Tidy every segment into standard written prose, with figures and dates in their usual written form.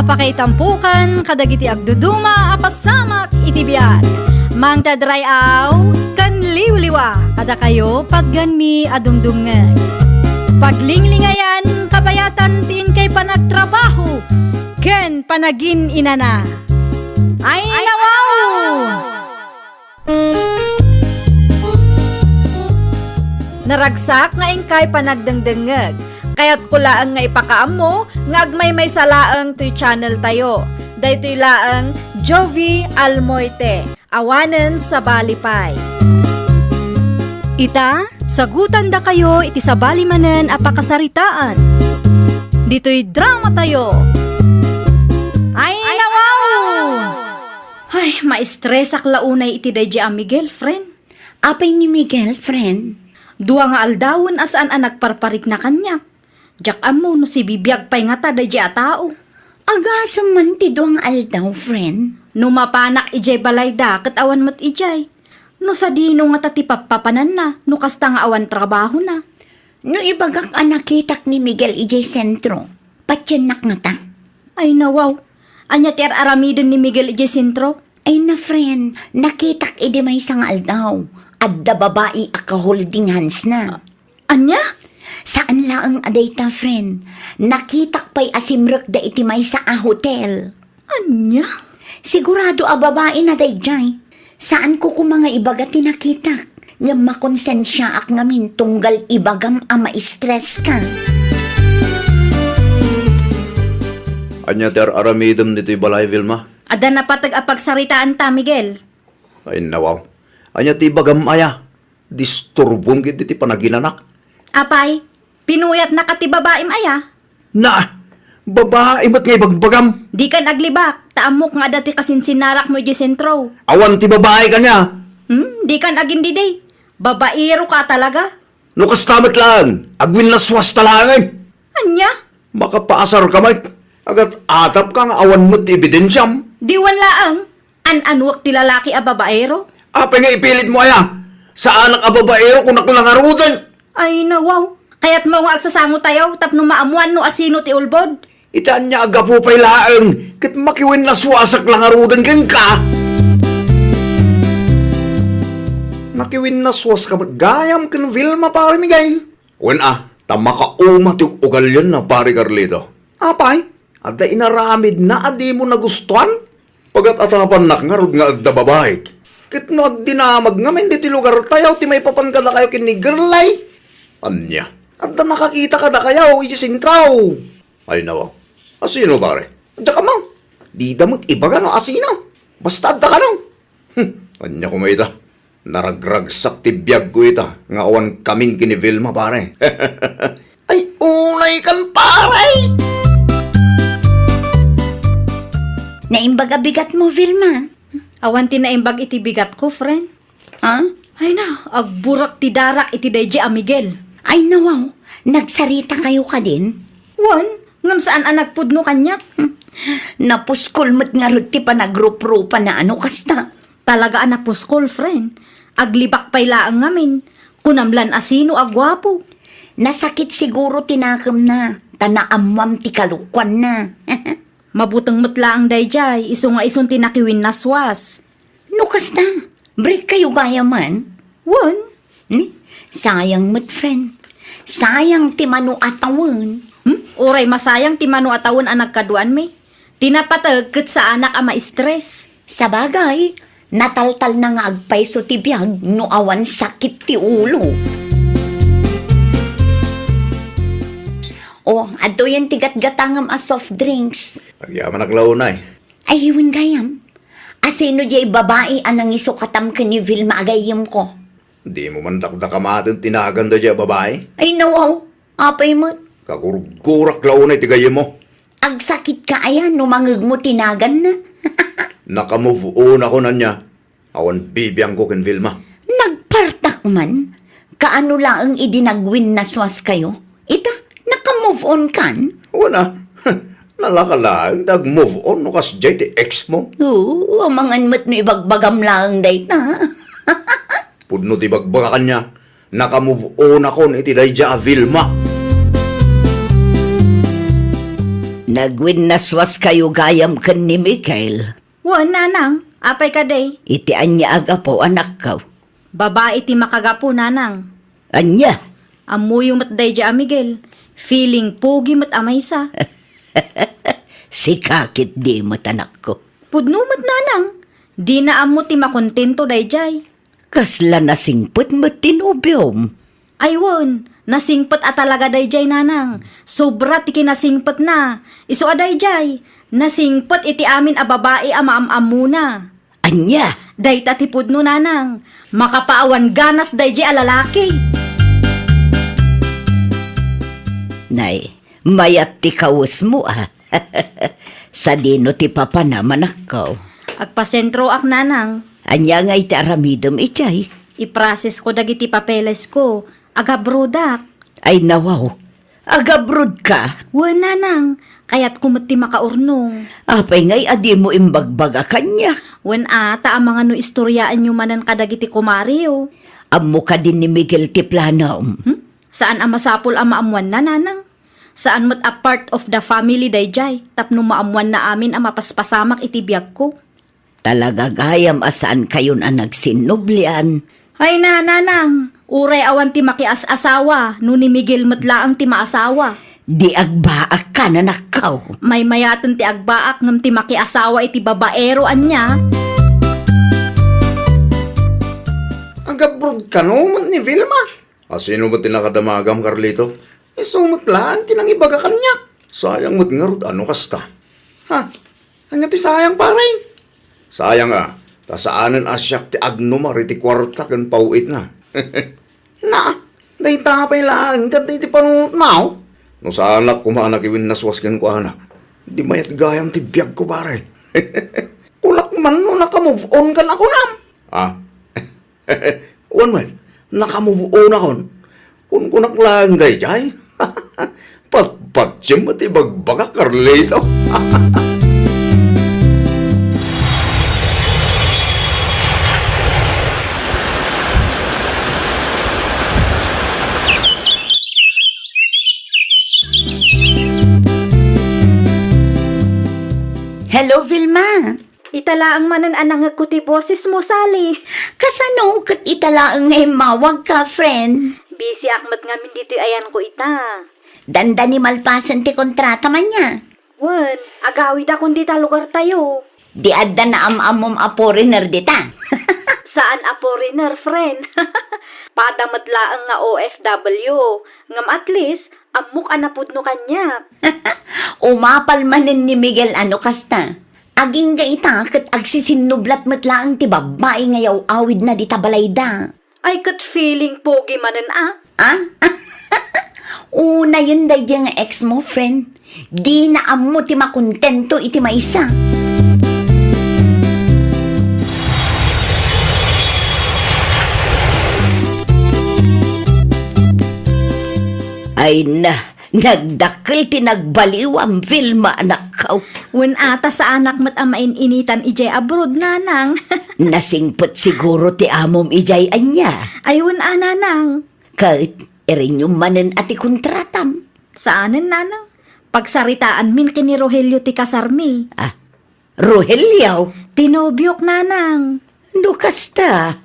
Apakaitampukan, kadagiti agduduma, apasamak itibiyat. Mang tadrayaw, kan liwliwa, kada kayo pagganmi adungdungan. Paglinglingayan, kabayatan tin kay panagtrabaho, ken panagin inana. Ay nawaw! Naragsak nga ingkay panagdengdengeg. Kaya't kulaang nga ipakaam mo, nga agmay salaang to'y channel tayo. Daytoy laang Jovi Almoite, awanen sa balipay. Ita, sagutan da kayo iti sa balimanen apakasaritaan. Dito'y drama tayo. Ay nawaw! Ay, ma-stress aklaunay iti day ang Miguel, friend. Apay ni Miguel, friend? Dua nga aldawon asaan ang nagparparik na kanya. Jak amo no si bibiyag pay nga ta day a tao. Agasam man ti doang aldaw, friend. No mapanak ijay balay da ket awan met ijay. No sa dino nga tati papapanan na, no kasta nga awan trabaho na. No ibagak anakitak ni Miguel ijay sentro. Patyanak nga ta. Ay nawaw. Anya ti aramiden ni Miguel ijay sentro. Ay na, friend, nakitak idi may sang aldaw. Adda babae aka holding hands na. Anya? Saan laang aday ta, friend? Nakitak pa'y asimrek da iti may sa a hotel. Anya? Sigurado a babae na day jay. Saan ko mga ibaga tinakitak? Nga makonsensya ak ngamin tunggal ibagam a ma-stress ka. Anya ter aramidem dito'y balay, Vilma? Ada na patag apagsaritaan ta, Miguel. Ay nawaw. Anya ti bagam aya. Disturbong gid iti panaginanak. Apay, pinuyat na kati babaim aya. Na! Babae mat nga ibagbagam. Di kan aglibak, taamok nga dati kasinσinarak mo ijay sentro. Awan ti babae kanya. Di kan agin diday. Babaero ka talaga. Lukas tamat lang. Agwin na swas talangan. Anya? Makapaasar ka, Mike. Agat atap kang awan mo't ebidensyam. Diwan laang. An-anwak ti lalaki a babaero. Apay nga ipilit mo aya. Saan ang ababaero kung nakulangarudan? Ay nawaw. Kaya't mo nga agsasango tayo tapno maamuan no asino ti ulbod. Itaan niya agapo pa'y laang. Kat makiwin na swasak langarudan kang ka. Makiwin na swas ka gayam kan Vilma pari migay. Wen tama ka uma ti ugal yun na pari Carlito. Apay, ada inaramid na adi mo nagustuhan. Pagat atapan nakngarod nga agda babae. Kit no agdinamag nga men di ti lugar tayo ti may papankada kayo kinigirlay. Anya, agda nakakita ka da kayo iti sintraw. Ay nawa, asino pare? Adda ka mang. Di damot iba ka no asino. Basta adda ka no. Anya kumaita. Naragragsak ti biyag ko ita. Nga awan kaming kini Vilma pare. Ay unay kan pare. Naimbaga bigat mo, Vilma. Awan ti naimbag iti bigat ko, friend. Ha? Ay na, agburak ti darak iti dayjay a Miguel. Ay nawaw, nagsarita kayo ka din? Wan, ngam saan ang nagpudno kanyak? Napuskol mo't nga rin ti panagrup-rupa na ano kasta. Talaga ang napuskol, friend. Aglibak pa'y laang ngamin. Kunamlan asino agwapo. Nasakit siguro tinakam na. Tanaamwam ti kalukwan na. Mabutang mutla ang dayjay, iso nga ison tinakiwin na swas. No kasta, break kayo gaya man. Wan, Sayang mo't friend. Sayang ti manu atawan. Uray masayang ti mano atawon ang nagkaduan mi. Tinapatag ket sa anak a ma-stress. Sa bagay, nataltal na nga agpayso ti biyag no awan sakit ti ulo. Adto yan tigat-gatangam a soft drinks. Agyaman naglaw na eh. Ay, hiwin gayam. Asino jay babae anang isukatam ka ni Vilma agayim ko. Di mo man dakdakamatin tinaganda dya babae. Ay, nawaw. Apay mo. Kagurak law na itigayim mo. Agsakit ka ayan, numangag mo tinagan na. Nakamove on ako na niya. Awan bibiyang ko kin Vilma. Nagpartak man. Kaano laang idinagwin na swas kayo? Ita, nakamove on kan? Wala. Nalakalang nag-move on no kas jay ti ex mo. Oo, amangan mo't no ibagbagam lang dayta. Pudno ti bagbaga kanya. Nakamove on ako iti dayja a Vilma. Nagwinnaswas kayo gayam kan ni Mikael. Wan, nanang. Apay ka day. Iti anya aga po anak ka. Babae ti makagapo, nanang. Anya? Amuyo mat day ja, Miguel. Feeling pogi mat amay sa. Si kakit di mo tanak ko. Pudno mat, nanang. Di na amo ti makontento day jay. Kasla nasingput mo tinubyom. Aywan, nasingpet at talaga day jay, nanang. Sobra ti kinasingpet na. Iso aday jay. Nasingpet iti amin a babae a maamamuna. Anya? Day tatipod no, nanang. Makapaawan ganas day jay a lalaki. Nay, mayat ti kawus mo Sa dino ti papa naman ako. Agpasentro ak, nanang. Anya nga iti aramidom itay. Iprases ko dagiti papeles ko. Agabrodak. Ay nawaw, agabrod ka. Wan, nanang. Kaya't kumati makaurnong. Apay ngay adi mo imbagbaga kanya. Wan ata ang mga no istoryaan nyo manan kadagiti kumariyo. Amo ka din ni Miguel ti planom. Saan ang masapol ang maamuan na, nanang? Saan mo't a part of the family dayjay? Tapno maamuan na amin ang mapaspasamak iti biyag ko. Talaga gayam asaan kayon ang nagsinublian. Ay na, nanang. Uray awan ti makias-asawa. No ni Miguel matlaang ti maasawa. Di agbaak ka na nakaw. May mayatan ti agbaak ngam ti makiasawa iti babaero anya. Agabrod ka no, ni Vilma. Sino ba tinakadamagam, Carlito? Sumot lang, tinang ibaga kanya. Sayang mo't nga rod, ano kasta? Ha? Ano ti sayang, paray? Sayang tasaanan asyak ti agnuma, riti kwarta, kan pauit na. Na, day tapay lang, katay ti panunot now. No sa anak ko maanakiwin naswas kan ko anak. Di mayat gayam ti biyag ko, paray. Kulak man no, nakamove on kan ako nam. One man, nakamove on akon. Kung kunak lang day, jay. Patpatsym at ibagbaga, Carlito. Hello, Vilma. Italaang manan anangag ko ti boses mo, Sally. Kasano kat italaang ngay mawag ka, friend? Busy akmat ngamin dito ayan ko ita. Danda ni malpasan ti kontrata man niya. Wan, agawid akong dita lugar tayo. Di adda na amom a foreigner dita. Saan a foreigner, friend? Padamat laang nga OFW. Ngam at least, amok anapudno kanya. Umapal manin ni Miguel ano kasta. Aging ga ita kat agsisinublat matlaang ti babae ngayaw awid na di tabalayda. Ay kat feeling pogi manan Ah? Una yun day nga ex mo, friend. Di na amo ti makontento iti maisa. Ay na, nagdakil ti nagbaliwam Vilma anak ka. Wen ata sa anak mat amain initan ijay abroad, nanang. Nasingput siguro ti amom ijay anya. Ay wen nanang. Kahit irin yung manen ati kontratam. Saanen, nanang? Pagsaritaan min kini Rogelio ti kasarmi. Rogelio, Tinobyok, nanang. no kasta,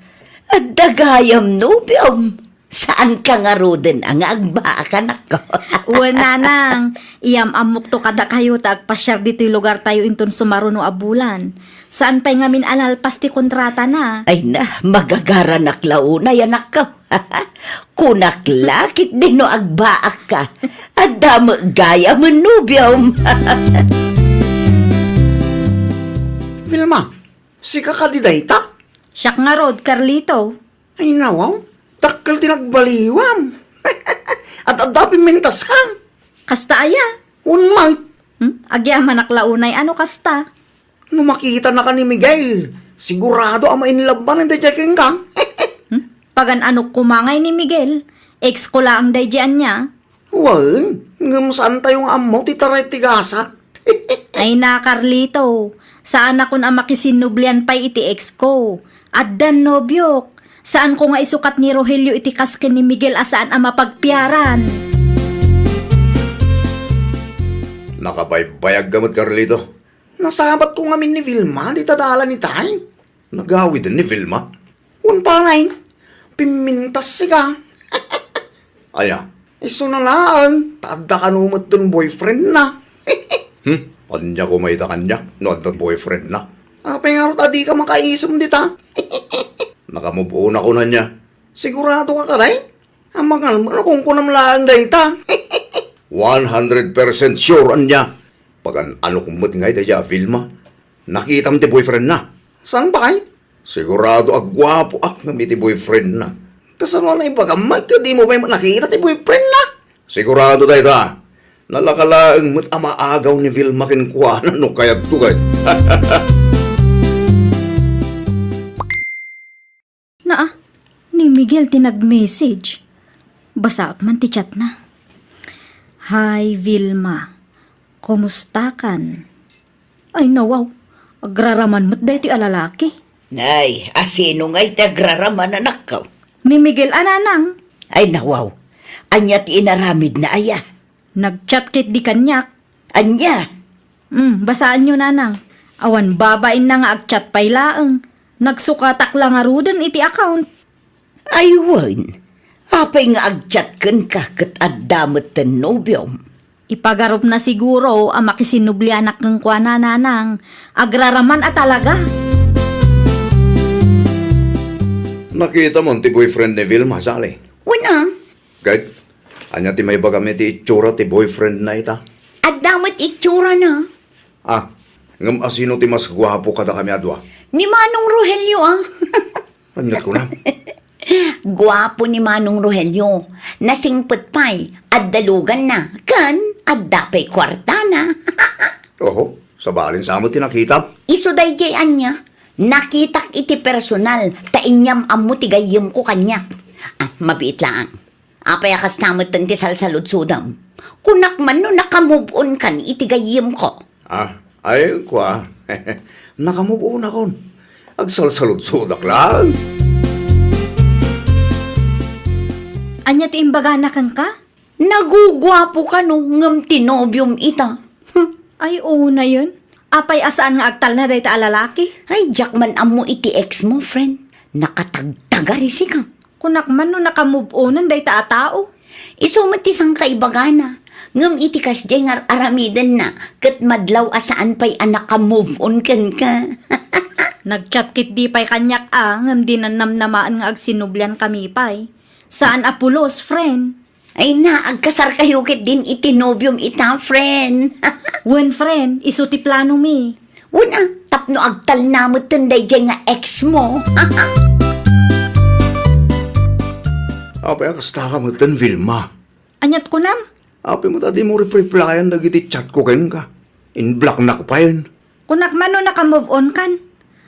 at dagayam nobyom. Saan ka nga roden ang agbaakan ako? Wen, nanang. Iyam amok to kada kayo tagpasyar dito'y lugar tayo inton sumaruno abulan. Saan pa'y ngamin alalpas ti kontrata na? Ay na, magagara naklauna yanak ka. Kunaklakit din no agbaak ka. Adam gaya manubyom. Vilma, si kakadiday ta? Siyak nga rod, Carlito. Ay nawaw, takkel tinagbaliwam. At adapin mintas ka. Kasta aya. Unmay, Agyaman naklaunay, ano kasta? no makita na ka ni Miguel, sigurado ang mainlaban ng dayjay kang. Pagan anok kumangay ni Miguel. Ex ko lang dayjaan niya. Wan, ngam saan tayong amo titaray tigasa? Ay na, Carlito. Saan ako na makisinublian pa'y iti ex ko? Addan nobyok. Saan ko nga isukat ni Rogelio iti kasken ni Miguel asaan ang mapagpiaran? Nakabaybayag gamot, Carlito. Nasabat ko ngamin ni Vilma, di tadala ni Tay. Nagawi din ni Vilma. Un paray, pimintas siya. Aya, iso na lang, tada ka numot dun boyfriend na. Panya ko may kanya, no at boyfriend na. Pengarot adi ka makaisam dita. Nakamubuo na ko na niya. Sigurado ka karay? Ang mga kung kunam lang data. 100% sure anya. Pag ano kumot ngay daya, Vilma. Nakita mo ti boyfriend na. Saan ba kay? Sigurado agwapo ak na may ti boyfriend na. Kasano na ipagamay ka, di mo ba nakita ti boyfriend na? Sigurado tayo ta. Nalakalaang mo't amaagaw ni Vilma kinkuhanan no kaya tugay. Ni Miguel tinag-message. Basa man ti chat na. Hi Vilma, kumusta kan? Ay nawaw, agraraman mo't dahi ti alalaki. Ay, asino nga'y tagraraman na nakaw? Ni Miguel ananang, Ay nawaw, anya ti inaramid na aya. nag-chat kit di kanyak. Anya, Basaan nyo nanang. Awan babain na nga ag-chat pay laeng. Nagsukatak lang arudan iti account. aywan. Apay nga agchat kan ka kat addamet ten nobyom. Ipagarup na siguro ang makisinubli anak ng kwa nanang. Agraraman at talaga. Nakita mo ti boyfriend ni Vilma, sali. Una, Kahit, anya ti may bagami ti itsura ti boyfriend na ita. at damat itsura na. Ngam asino ti mas gwapo kada kami adwa. Ni Manong Rogelio Anyat ko na. Gwapo ni Manong Rogelio. Nasingpot pa'y, at dalugan na. Kan, at dapay kwarta na. Oho, sa balin sa amo tinakita. Isuday jay anya. Nakitak iti personal. Tainyam amu tigayim ko kanya. Mabiit lang. Apay akas namot tan ti salsalod sudam. Kunak man no nakamove on kan itigayim ko. Ay, kwa. Nakamubuo na kon. Agsalsalod-sudak lang. Anya ti imbaga na kang ka? Nagugwapo ka no ngam tinobyom ita. Ay oo na yun. Apay asaan nga agtal na dahi ta alalaki. Ay, Jackman amo iti ex mo, friend. Nakatagtaga risi ka. Kunak man no nakamove onan dahi ta atao. Isumatisang kaibagana. Ngam iti kasjay nga aramidan na. Kat madlaw asaan pa'y anak ka move on kan ka. Nagchat kit di pay kanyak ngam di nanamnamaan nga agsinublian kami pay. Saan apulos, friend? Ay na, agkasar kayo kit din itinobyom ita, friend. When friend, iso ti plano mi. Una, tapno agtal namot tunday dyan nga ex mo. Apay, akasta ka mo tan, Vilma. Anyat ko nam. Apay mo tadi mo replyan dagiti chat ko ken ka. In black na ko pa yun. Kunak man no nakamove on kan.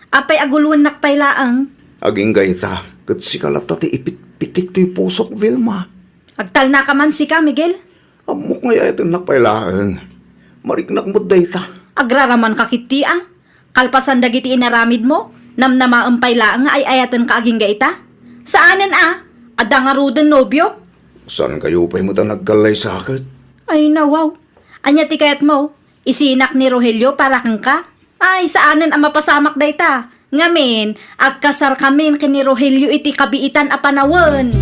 Apay aguluan nakpay laang. Aging gayta, kat si kalata ti ipit-pitik to'y pusok, Vilma. Agtal na ka man si ka, Miguel. Amok nga ito nakpailaang. Mariknak mo dayta. Agraraman ka kiti Kalpasan dagiti inaramid mo. Namnamaampay laang nga ay ayatan ka aging gaita. Saanan Ada nga rudan nobyo? Saan kayo pa'y mo ta nagkalay sakit? Ay nawaw. Anya ti kayat mo? Isinak ni Rogelio para kang ka? Ay saanan ang mapasamak dayta? Ngamin, agkasar kamin kini Rogelio iti kabiitan a panawan.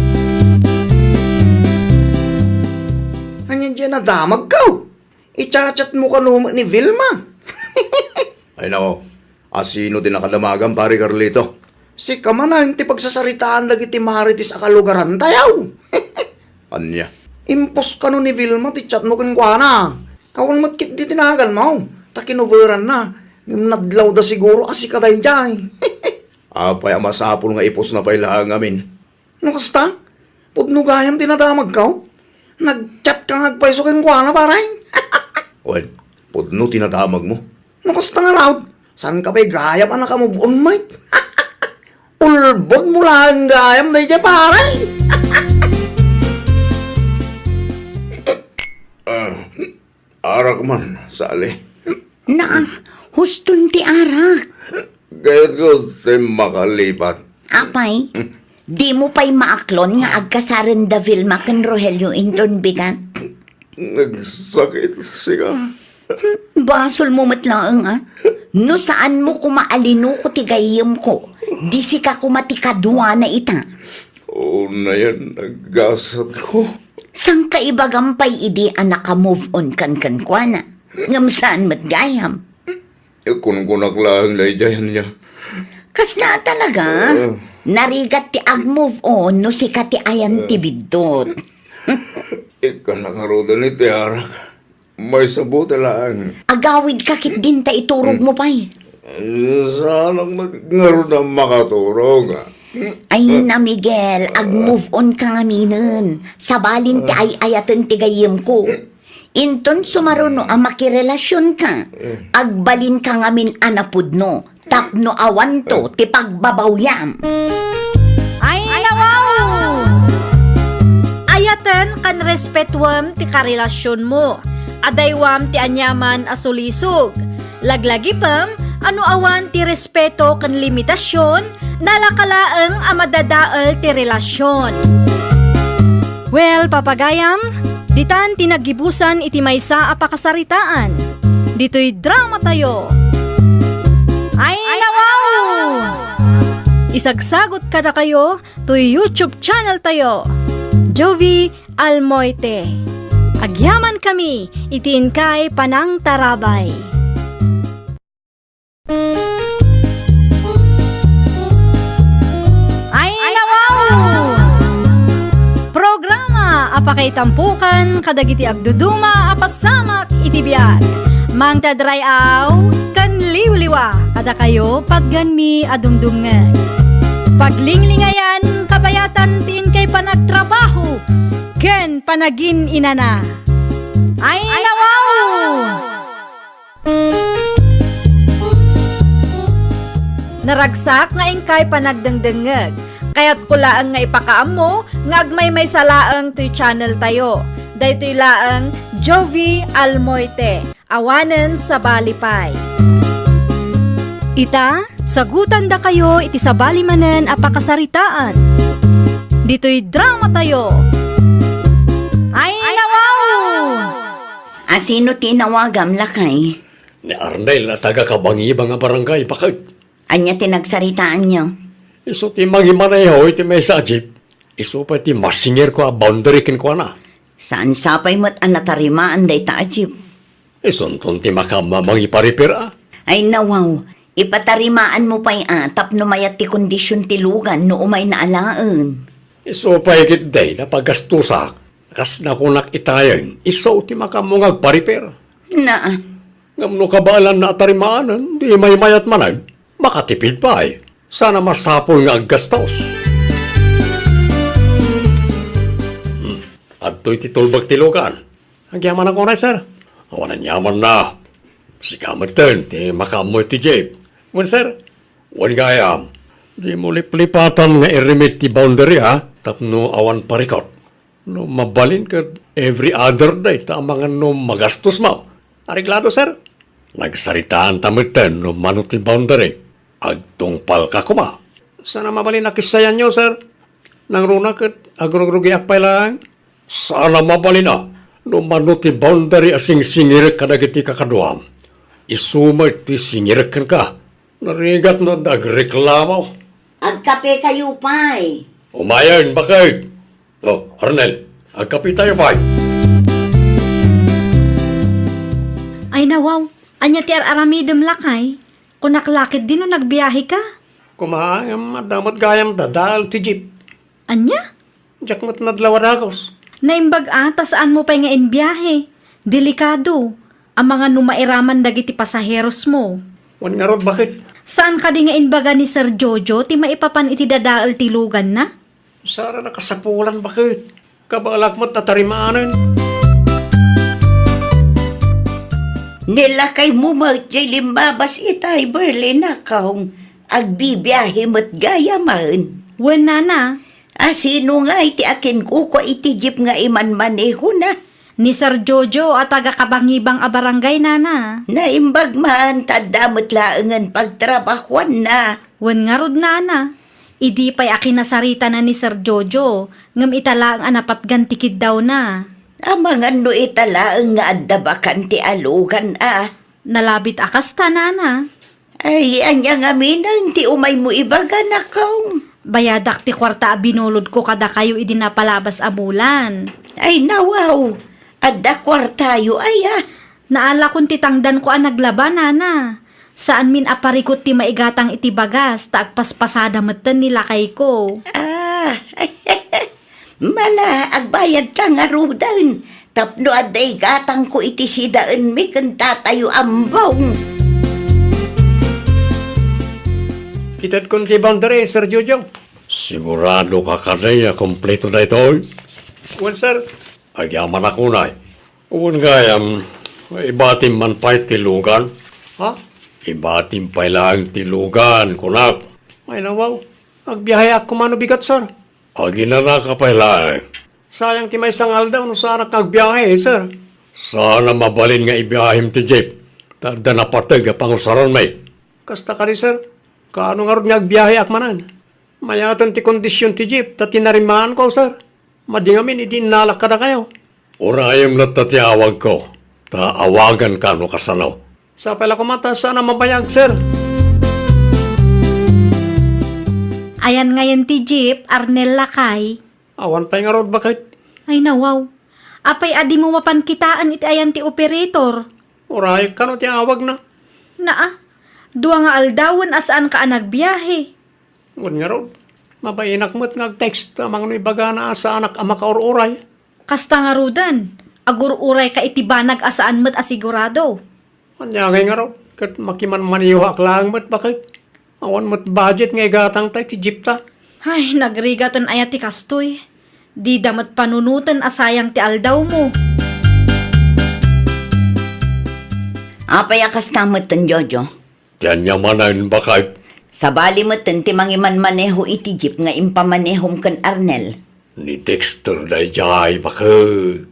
Anyan dyan nadamag ka. Ichat-chat mo ka ni Vilma. Ay nako, asino din nakadamagan pare Carlito? Si Kamanan ti pagsasaritaan dagiti maritis a kalugaran tayaw. Anya, impos ka no ni Vilma ti chat mo kan kwa na. Awan matkit di tinagal mo. Takinuveran na. Nadlaw da siguro asi kaday dyan. Apay amasapol nga ipos na pa'y lahang amin. Ano kasta? Pudnugayam tinadamag ka? Nag-chat ka nagpaisokin kwa na paray? Well, pudno tinadamag mo. Ano kasta nga raw? Saan ka pa'y gayam anak ka mo buon, mate? Ulbon mo lang gayam na dyan paray? Arak man, sali. Na, huston ti arak. Gayat ko tayo makalipat. Apay, di mo pa'y maaklon nga agkasaran da Vilma kan Rogelio indon bigat. Nagsakit siya. Basol mo matlaang No saan mo kumaalino ko tigayim ko. Di si ka kumatikadwa na ita. Oo na yan, naggasat ko. Sang kaibagampay idi anak ka move on kan kwa na. Ngam saan matgayam. Kung kunaklaan na idayan niya. Kas na talaga. Narigat ti ag move on no si ka ti ayan ti bidot. Ika nakaroda ni Tiarak. May sabuti lang. Agawid kakit din ta iturog mo pa'y. Sana ngaroon na makaturog. Ay na Miguel, ag-move on ka nga minen. Sabalin ti ay ayatan ti gayem ko. Inton sumaruno ang makirelasyon ka. Agbalin ka nga min anapudno. Tapno awan to ti pagbabawyam. Ay, nawaw! Ayatan kan respetuam ti karelasyon mo. Adaywam ti anyaman asulisog. Laglagi pam, ano awan ti respeto kan limitasyon, nalakalaang amadadaal ti relasyon. Well, papagayam, ditan tinagibusan iti maysa a pakasaritaan. Dito'y drama tayo. Ay, nawaw! Isagsagot kada kayo to YouTube channel tayo. Jovi Almoite. Agyaman kami, itiin kay Panang Tarabay. Ay, nawaw! Programa, apakay tampukan, kadagiti agduduma, apasamak, itibiyag. Mang tadrayaw, kan liwliwa, kada kayo, pagganmi, adumdungan. Paglinglingayan, kabayatan, tiin kay panagtrabaho, ken panagin inana. Ay, nawaw! Naragsak nga ingkay panagdangdangag. Kaya't kulaang nga ipakaam mo, nga agmay may salaang to'y channel tayo. Daytoy laang Jovi Almoite, awanen sa Balipay. Ita, sagutan da kayo iti sa balimanen a pakasaritaan. Dito'y drama tayo. Ay, nawaw! Asino tinawagam lakay? Ni Arnel na taga-kabangiba nga barangay, bakit? Anya tinagsaritaan niyo? Iso ti mangimaneho iti may sa jeep. Iso pa ti masinger ko a boundary kin ko na. Saan sapay mo't anatarimaan day taajib? Iso ton ti makamamangipariper a. Ay nawaw, ipatarimaan mo pa'y tapno mayat ti kondisyon ti lugan no umay na alaan. Iso pa ikit day na pagastusak. Kas na kunak itayan, iso ti makamungag pariper. Na, Ngamno kabalan na atarimaanan, di may mayat manan. Makatipid pa ay. Sana masapol nga aggastos. Adto'y titulbag tilugan. Ang yaman ako na, sir. Awanan yaman na. Si Kamerton, ti makamoy ti Jabe. Wan, sir. Wan gayam. Di mo liplipatan nga irimit ti boundary, ha? Tapno awan parikot. No mabalin ka every other day, mga no magastos mo. Ariglado, sir. Nagsaritaan tamitan no manot ti boundary. Agtungpal ka kuma. Sana mabalin na kisayan nyo, sir. Nang runa kat agrogrugiak pa lang. Sana mabalin na. No manot ti boundary asing singirik ka nagiti kakaduam. Isumay ti singirik ka. Narigat na nagreklamo. agkape kayo pa'y. Umayan, bakit? Oh, Arnel, agkapi tayo pa. Ay, nawaw. Anya ti aramidem lakay. Kunaklakit din no nagbiyahe ka. Kumahangam madamat gayam dadal ti jeep. Anya? Diyak mat nadlawaragos. Naimbag ata saan mo pa nga inbiyahe. Delikado. Ang mga numairaman dagiti pasaheros mo. Wan nga rod, bakit? Saan ka di nga inbaga ni Sir Jojo ti maipapan iti dadaal tilugan na? Sara nakasapulan, bakit? Kabalak mo't natarimaanan. Nilakay mo magjay limbabas itay Berlin na kaong agbibiyahe mo't gayaman. Wen na. Sino nga iti akin ko iti jeep nga iman maneho na. Ni Sir Jojo at taga-kabangibang a barangay nana. Naimbag man, tadamot laangan pagtrabahuan na. Wen nga rod nana. Idi pa'y akin nasarita na ni Sir Jojo. Ngam itala ang anapat gantikid daw na. Amangan no italaang nga addabakan ti alugan Nalabit akas tanana. Ay, anya nga minang ti umay mo ibaga na kaong. Bayadak ti kwarta a binulod ko kada kayo idinapalabas a bulan. Ay, nawaw. Adda kwartayo Naala kung titangdan ko ang naglaban, nana. Saan min aparikot ti maigatang iti bagas, taagpaspasada matan nila kay ko. Mala, agbayad ka nga rudan. Tapno aday gatang ko iti sidaan mi kan tatayo ambong. Kitad kong ti boundary, Sir Jojo. Sigurado ka kanay na kompleto na ito. Well, sir, agyaman ako na. Uwan gayam, ibatim man pa'y tilugan. Ha? Ibatim pa'y lang tilugan, kunak. Ay nawaw, agbiyahe ako mano bigat, sir. Aginana ka pa'y lang. Sayang ti may sangal daw no sana kagbiyahe, sir. Sana mabalin nga ibiyahim ti jeep. Tada na patag pangusaron may. Kasta ka rin, sir. Kaano nga rin nga agbiyahe akmanan? Mayatan ti kondisyon ti jeep, ta tinarimaan ko, sir. Madingamin, idinalak ka na kayo. Urayam na tatiawag ko. Taawagan ka no kasanaw. Sa pala kumata, sana mabayag, sir. Ayan ngayon ti Jeep, Arnel Lakay. Awan pa nga rod bakit? Ay nawaw. Apay adi mo mapankitaan iti ayan ti operator. Urayam ka no tiawag na. Naa, duwa nga aldawan asaan ka nagbiyahe. Ngun nga rod. Mabainak mo't nag-text amang no ibaga na sa anak ama ka uray. Kasta nga rudan, agur-uray ka itibanag asaan mo't asigurado. Anyangay nga rod. Kat makiman maniyuhak lang mo't bakit? Awan mo't budget nga igatang tayo ti jeep ta. Ay, nagrigatan ayat ti kastoy. Di damat panunutan asayang ti aldaw mo. Apay akas tamot tan Jojo. Tiyan niya manayin bakit? Sa bali mo tan ti mangiman maneho iti jeep nga impamanehom kan Arnel. Ni Dexter na jay bakit?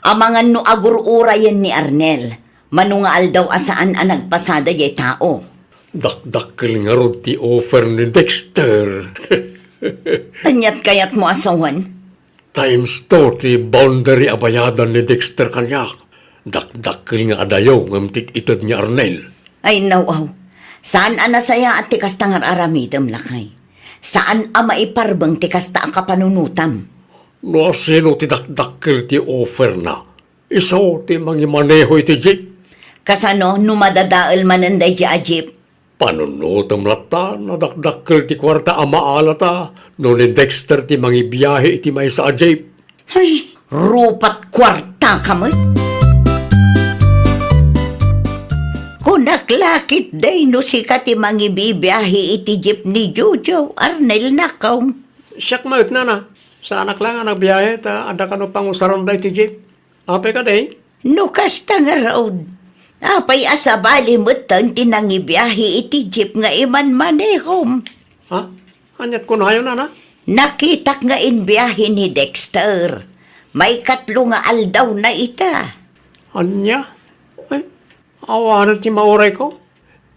Amangan no agur-urayan ni Arnel. Mano nga aldaw asaan ang nagpasada jay tao. Dakdakkel nga rod ti offer ni Dexter. Anyat kayat mo asawan? Times to ti boundary abayadan ni Dexter kanyak. Dakdakkel nga adayo ngam tit itad ni Arnel. Ay nawaw. Saan anasaya at tikas tangar aramidam lakay? Saan maiparbang tikas ta ang kapanunutam? No asino ti dakdakkel ti offer na. Iso ti mangimaneho iti jeep. Kasano numadadaal mananday di a jeep? Panunutam lata na dakdakkel ti kwarta amaala ta. No ni Dexter ti mangibiyahe iti may sa jeep. Ay, rupat kwarta kamot. Kunaklakit day no si kati mangibibiyahe iti jeep ni Jojo, Arnel nakaw. Siyak maut na na. Sa anak lang ang nagbiyahe ta ada ka no pangusaron da iti jeep. Ape ka day? No kasta nga road. Apay asabali mo tan tinangibiyahe iti jeep nga iman manehom. Ha? Anyat ko na yun na. Nakitak nga inbiyahe ni Dexter. May katlo nga aldaw na ita. Anya? Ay, awanan ti mauray ko.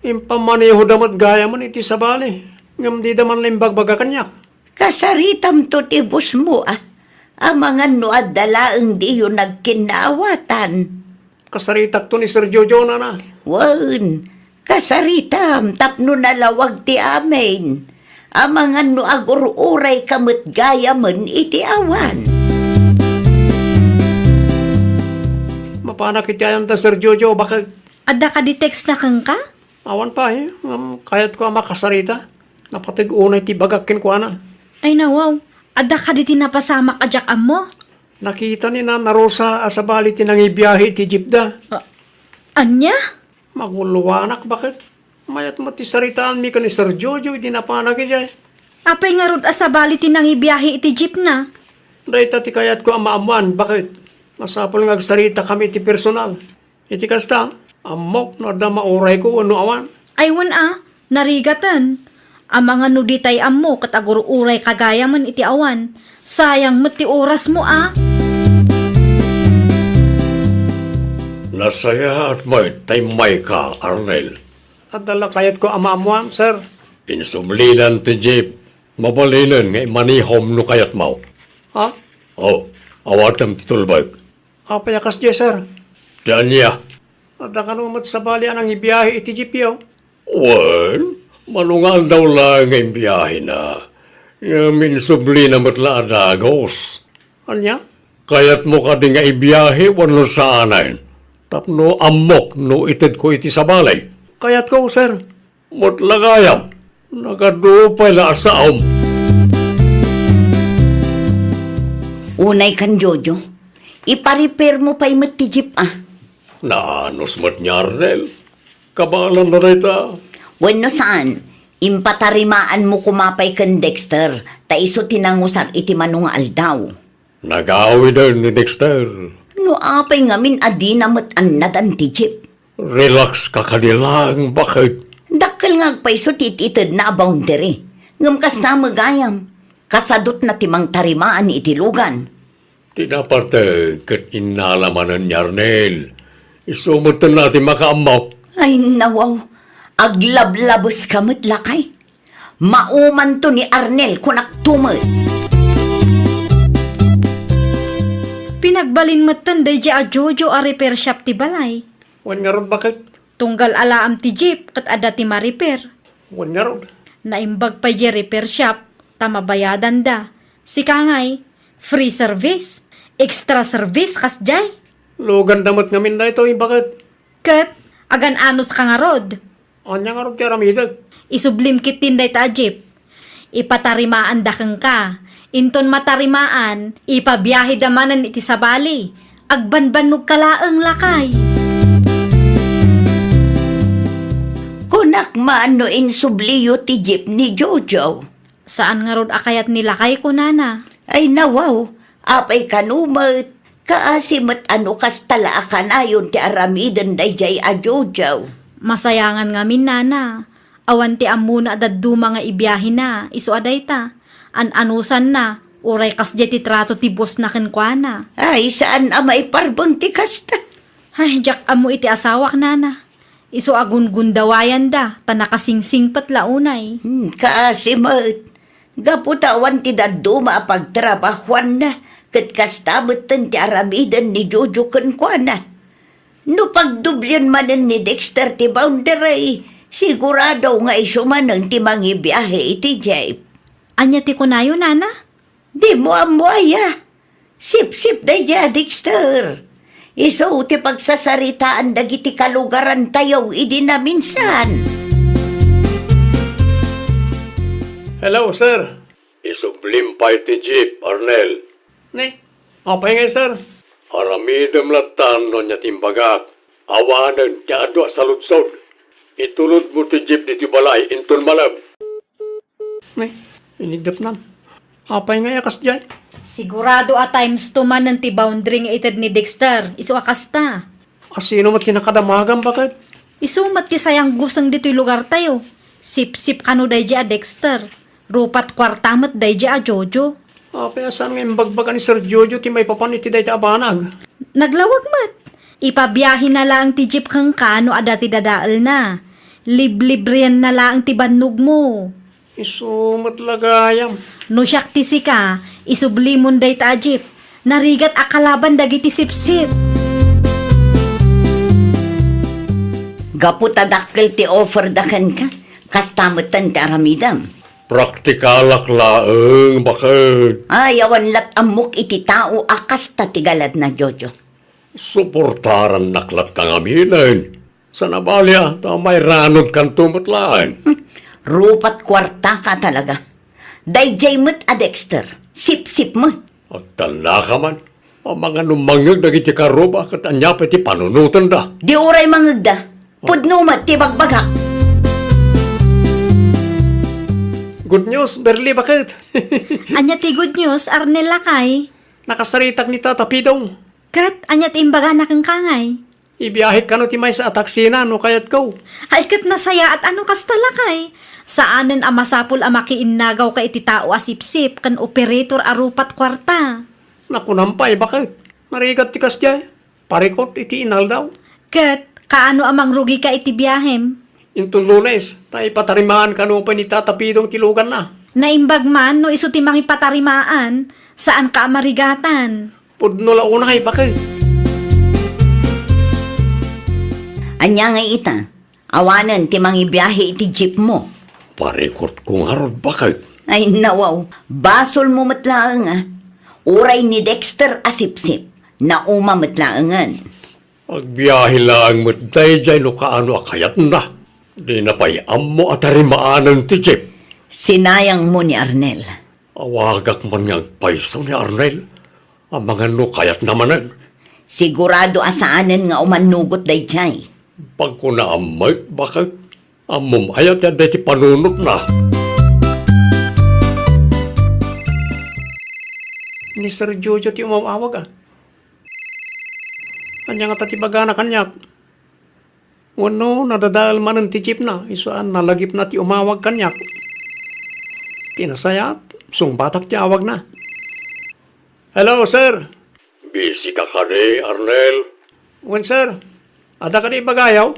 Impamaneho damat gaya man iti sabali. Ngam di daman limbagbaga kanyak. Kasaritam to tibus mo Amangan no adalaang di yun nagkinawatan. Kasaritak to ni Sir Jojo na. Wan, kasaritam tapno nalawag ti amin. Amangan no agur-uray kamot gaya man iti awan. Mapanak iti ayan ta Sir Jojo, bakit? Adda ka di text na kang ka? Awan pa kayat ko ang makasarita. Napatig unay ti bagakin ko ana. Ay nawaw, adda ka di tinapasamak ajak mo? Nakita ni na Rosa asabali ti nangibiyahe ti jeep da. Anya? Maguluwanak, bakit? Mayat mo ti saritaan mi ka ni Sir Jojo, iti napanag ijay. Apay nga rod asabali tinang ibiyahe iti jeep na. Dahita ti kayat ko ang maamuan, bakit? Masapol nga agsarita kami ti personal. Iti kasta, amok na da mauray ko ano awan. Aywan narigatan. Ang mga nuditay ammo kat agur-uray kagaya man iti awan. Sayang mo ti oras mo Nasaya at may taymay ka, Arnel. At dala kayat ko amamuan, sir. Insumlilan ti jeep. Mabalinan nga manihom no kayat mo. Ha? Oh, Awatam titulbag. Apayakas dyan, sir. Danya. Ada ka naman sa bali anang ibiyahe iti GPO? Well, malungal daw lang ang biyahe na. Ngamin subli na matla adagos. Anya? Kaya't mo ka din nga ibiyahe wano sa anayin. Tapno amok no itid ko iti sa balay. Kaya't ko, sir. Mutlagayam. Nagadupay la asaom. Unay kan Jojo, ipa-repair mo pa'y matijip Naanos mat nyarnel. Kabalan na rita. Wano saan, impatarimaan mo kumapay kan Dexter, ta iso tinangusar iti manunga aldaw. Nagawi din ni Dexter. No apay ngamin adi na mat-anad ang tijip. Relax ka kanilang. Bakit? Dakkel nga agpaiso tititid na boundary. Ngam kas na magayam. Kasadot na timang tarimaan iti lugan. Tinaparte kat inalamanan nyarnel. Isumutan natin makaamok. Ay nawaw, aglablabos kamot lakay. Mauman to ni Arnel kunak tumot. Pinagbalin mo tanday di a Jojo a repair shop ti balay. Wan nga ron bakit? Tunggal alaam ti jeep kat ada ti ma-repair. Wan nga ron. Naimbag pa di repair shop, tamabayadan da. Si kangay, free service, extra service kas jay. Lugan damot ngamin na ito. Bakit? Kat, agan anos ka nga rod. Anya nga ron tiaramidag. Isublim kit tinday ta jeep. Ipatarimaan da kang ka. Inton matarimaan, ipabiyahe damanan iti sa bali. Agbanbanog kalaang lakay. Kunak maano insubliyo ti jeep ni Jojo. Saan nga rod akayat nilakay ko nana? Ay nawaw, apay kanumat. Kaasimat ano kas tala akanayon ti aramidan dayjay a Jojo. Masayangan nga min nana. Awan ti amuna daddu mga ibiyahe na. Isu aday ta. An-anusan na. Uray kas ti trato ti boss na kenkwana. Ay saan amay parbang ti kasta. Ay, jak amo iti asawak nana. Isu agun-gundawayan da. Tanakasingsing pat launay. Kaasimat. Gaputawan ti daddu maapagtrabahuan na. Kat kastamot ti aramidan ni Jojo kenkwana. No pagdublyan manen ni Dexter ti boundary, sigurado nga isuman ng timang ibiyahe iti jeep. Anya ti kunayo nana? Di mo amuaya. Sip-sip na dya, Dexter. Iso ti pagsasaritaan dagiti kalugaran tayo idi na minsan. Hello, sir. Isublim pa iti jeep, Arnel. Ne? Apay nga, sir. Aramidam latan no niya timbagak. Awanan kaya adwa sa lutsod. Itulod mo ti jeep diti balay inton malab. Ne? Inigdap nan. Apay nga yakas dyan. Sigurado a times 2 man ng ti boundary nga ited ni Dexter. Isu akasta. Asino mat kinakadamagan bakit? Isumat ti sayang gusang dito'y lugar tayo. Sip-sip kano day a Dexter. Rupat kwartamat day a Jojo. Apay asan nga imbagbagan ni Sir Jojo ti may papan iti day ta abanag. Naglawag mat. Ipabiyahin na lang ti jeep kang kano ada ti dadaal na. Liblibriyan na lang ti bannog mo. Isumat lagayam. No siyak ti sika, isublimon day ta jeep. Narigat akalaban dagiti sip-sip. Gaputadakkel ti offer dakan ka. Kastamutan ti aramidam. Praktikalak laeng bakit? Ay, awan lat amok iti tao akas tatigalad na Jojo. Suportaran naklat kang aminin. Sa nabalya, may ranod kang tumatlaan. Rupat kwarta ka talaga. Dayjay mo't a Dexter. Sip-sip mo. Agtala ka man. Ang mga numangag nagiti karuba kat anya pa ti panunutan da. Di uray mangagda. Pudnumat ti bagbagak. Good news, Berli, bakit? Anya ti good news, Arnel lakay. Nakasaritak ni Tata Pidong. Kat, anya ti imbaga na kang kangay. Ibiyahe ka no ti may sa ataksina no kayat ko. Ay kat nasaya at ano kas talakay. Saanen a masapul a makiinnagaw ka iti tao a sip-sip kan operator a rupat kwarta. Nakunampay, bakit? Narigat ti kasya. Parikot iti inal daw. Kat, kaano amang rugi ka iti biyahem? Intong Lunes, tayo patarimaan ka no pa ni Tata Pidong tilugan na. Naimbag man no iso ti makipatarimaan, saan ka marigatan? Pudno la unay, bakit? Anya nga ita, awanan ti mangibiyahe iti jeep mo. Parikot kong harod, bakit? Ay nawaw, basol mo matlaang Uray ni Dexter asipsip, na uma matlaangan. Agbiyahe lang mo't day jay no kaano akayat na. Di na payam mo at harimaanan ti Jeep. Sinayang mo ni Arnel. Awagak man nga paiso ni Arnel. Ang mga no kayat namanan. Sigurado asaanan nga umanugot day jay. Pag ko naamay, bakit? Amom ayat yan day ti panunot na. Ni Sir Jojo ti umawawag Kanya nga tatibagana kanyak. Wano, nadadal man ang tijip na. Isuan, nalagip na ti umawag kanyak. Tinasayat, sungbatak ti awag na. Hello, sir. Busy ka kani, Arnel. Wen, sir. Ada ka ni bagayaw?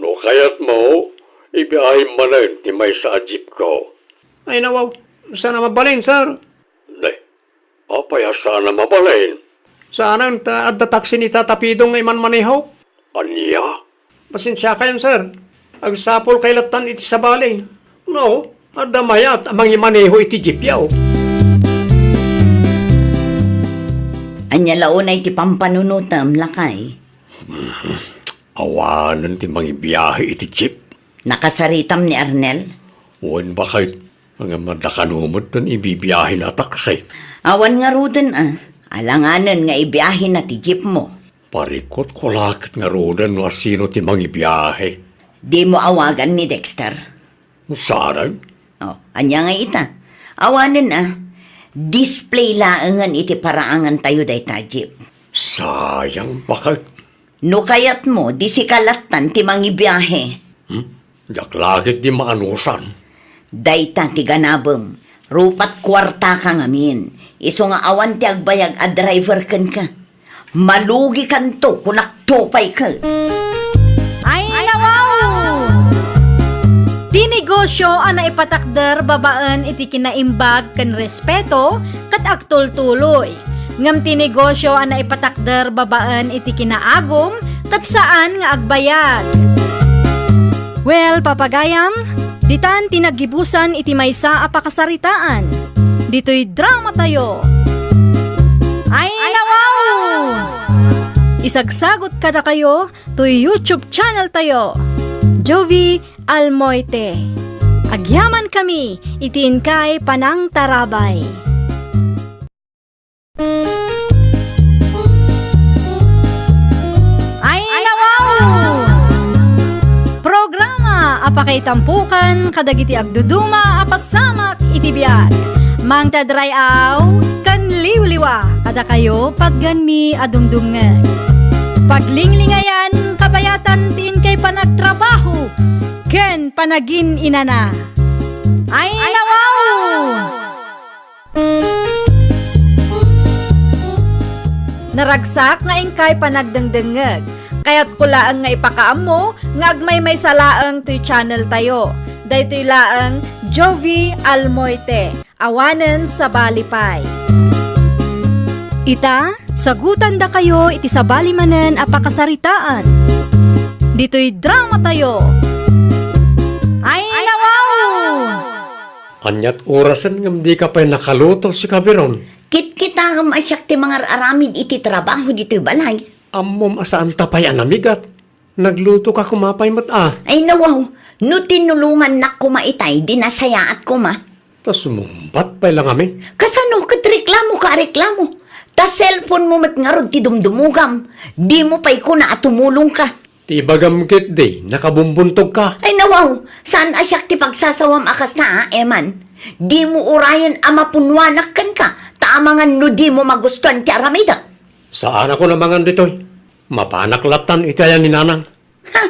No kayat mo, ibiyahin manin ti may sa jeep ko. Ay, nawaw. Sana mabalin, sir. Nay, apaya sana mabalin. Sana adda taksi ni tatapidong nga iman manihaw? Anya? Pasensya kayo, sir. Agsapol kay latan iti sa balay. No, adda mayat amang imaneho iti jeepyaw. Anya launay ti pampanunutam lakay. Awanan ti mangibiyahe iti jeep. Nakasaritam ni Arnel. Wen bakit? Ang madakanumot tan ibibiyahe na taksi. Awan nga ruden Alanganan nga ibiyahe na ti jeep mo. Parikot ko lakit nga rodan no asino ti mangibiyahe. Di mo awagan ni Dexter. Sarang? Oh, anya nga ita. Awanan display laangan iti paraangan tayo day ta jeep. Sayang bakit? No kayat mo, di si kalatan ti mangibiyahe. Jak lakit di maanusan. Dayta ti ganabem. Rupat kwarta ka ngamin. Iso nga awan ti agbayag a driver ken ka. Malugi kan to kunak topay ka. Ay, nawaw! Di negosyo ang naipatakder babaan iti kinaimbag kan respeto kat agtultuloy. Ngam ti negosyo ang naipatakder babaan iti kinaagom kat saan nga agbayad. Well, papagayam, ditan tinagibusan iti maysa a pakasaritaan. Dito'y drama tayo. Ay, nawaw! Isagsagot kada kayo to YouTube channel tayo. Jovi Almoite. Agyaman kami, itiin kay Panang Tarabay. Ay, nawaw! Programa apakay tampukan kadagiti agduduma apasamak iti biag. Mang tadrayaw kan liwliwa kada kayo pagganmi adumdungan. Paglinglingayan kabayatan tin kay panagtrabaho ken panagin inana. Ay, nawaw! Naragsak nga ingkay panagdengdengeg. Kaya't kulaang nga ipakaam mo nga agmay may salaang to'y channel tayo. Daytoy laang Jovi Almoite. Awanen sa Balipay. Ita, sagutan da kayo iti sa balimanen a pakasaritaan. Dito'y drama tayo. Ay, nawaw! Anyat orasan ngam di ka pa'y nakaluto si Kabiron. Kit-kita nga masyak ti mga aramid iti trabaho dito'y balay. Ammom asaan tapay anamigat. Nagluto ka kumapay mat Ay nawaw, no tinulungan na kumaitay, dinasayaat ko ma. Tas sumumbat pa'y lang amin. Kasano kat reklamo ka reklamo? Ta cellphone mo mat nga rod ti dumdumugam. Di mo pa'y ko na at tumulong ka. Ti bagam kit di, nakabumbuntog ka. Ay nawaw, saan asyak ti pagsasawam akas na Eman? Di mo urayan amapunwanak kan ka. Taamangan no di mo magustuhan ti aramida. Saan ako namangan dito'y? Mapanaklatan itayan ni Nanang. Ha,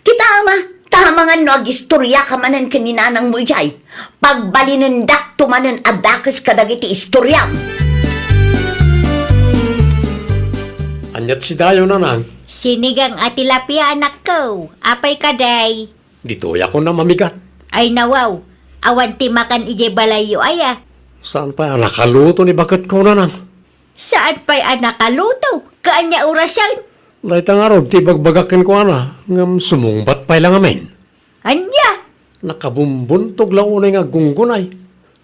kita ama. Tamangan no agistorya ka manan kaninanang mo jay. Pagbalinendak tumanan adakas kadagiti istorya. Anyat si Dayo Nanang. Sinigang at tilapia anak ko. Apay kaday. Dito'y ako na mamigat. Ay nawaw. Awan ti makan ije balayo aya. Saan pa nakaluto ni bakit ko Nanang? Saan pa'y anak kaluto? Kaanya orasan? Laita nga ron, ti bagbagakin ko ana, ngam sumungbat pa lang amin. Anya? Nakabumbuntog lang unay nga gunggunay.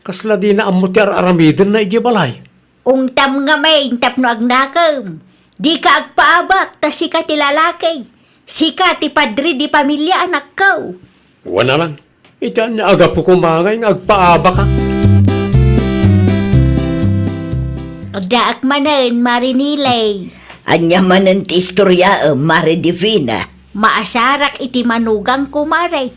Kasla di na amot ti aramidin na ijibalay. Ungtam nga may, tapno agnakam. Di ka agpaabak, tas sika ti lalaki. Sika ti padri di pamilya anak ko. Wala lang. Itan niya aga po kumangay nga agpaaba ka. Daak manen, marinilay. Anya manan ti istorya, Mare Divina. Maasarak iti manugang kumare.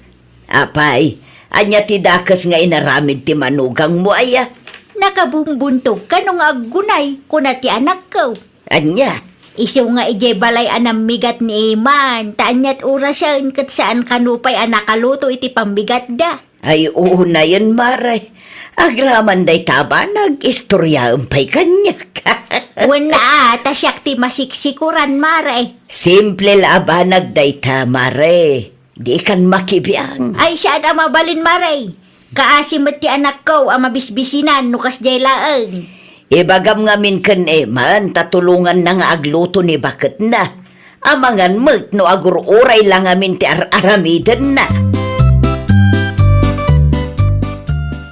Apay, anya ti dakas nga inaramid ti manugang mo aya. Nakabumbuntog ka nung aggunay kuna ti anak ko. Anya, Isu nga ije balay anang migat ni Iman. Taanyat orasan kat saan kanupay anak kaluto iti pambigat da. ay oo na yan, Mare. Agraman day taba, nag-istorya umpay kanya. Wala tasyak ti masiksikuran mare. Simple labanag day ta, Mare. Di kan makibiyang. Ay siya na mabalin mare. Kaasimot ti anak ko ang mabisbisinan nukas jay laeng. Ibagam nga min kan eman, tatulungan na nga agluto ni bakit na. Amangan mat no agur-uray lang amin ti aramidan na.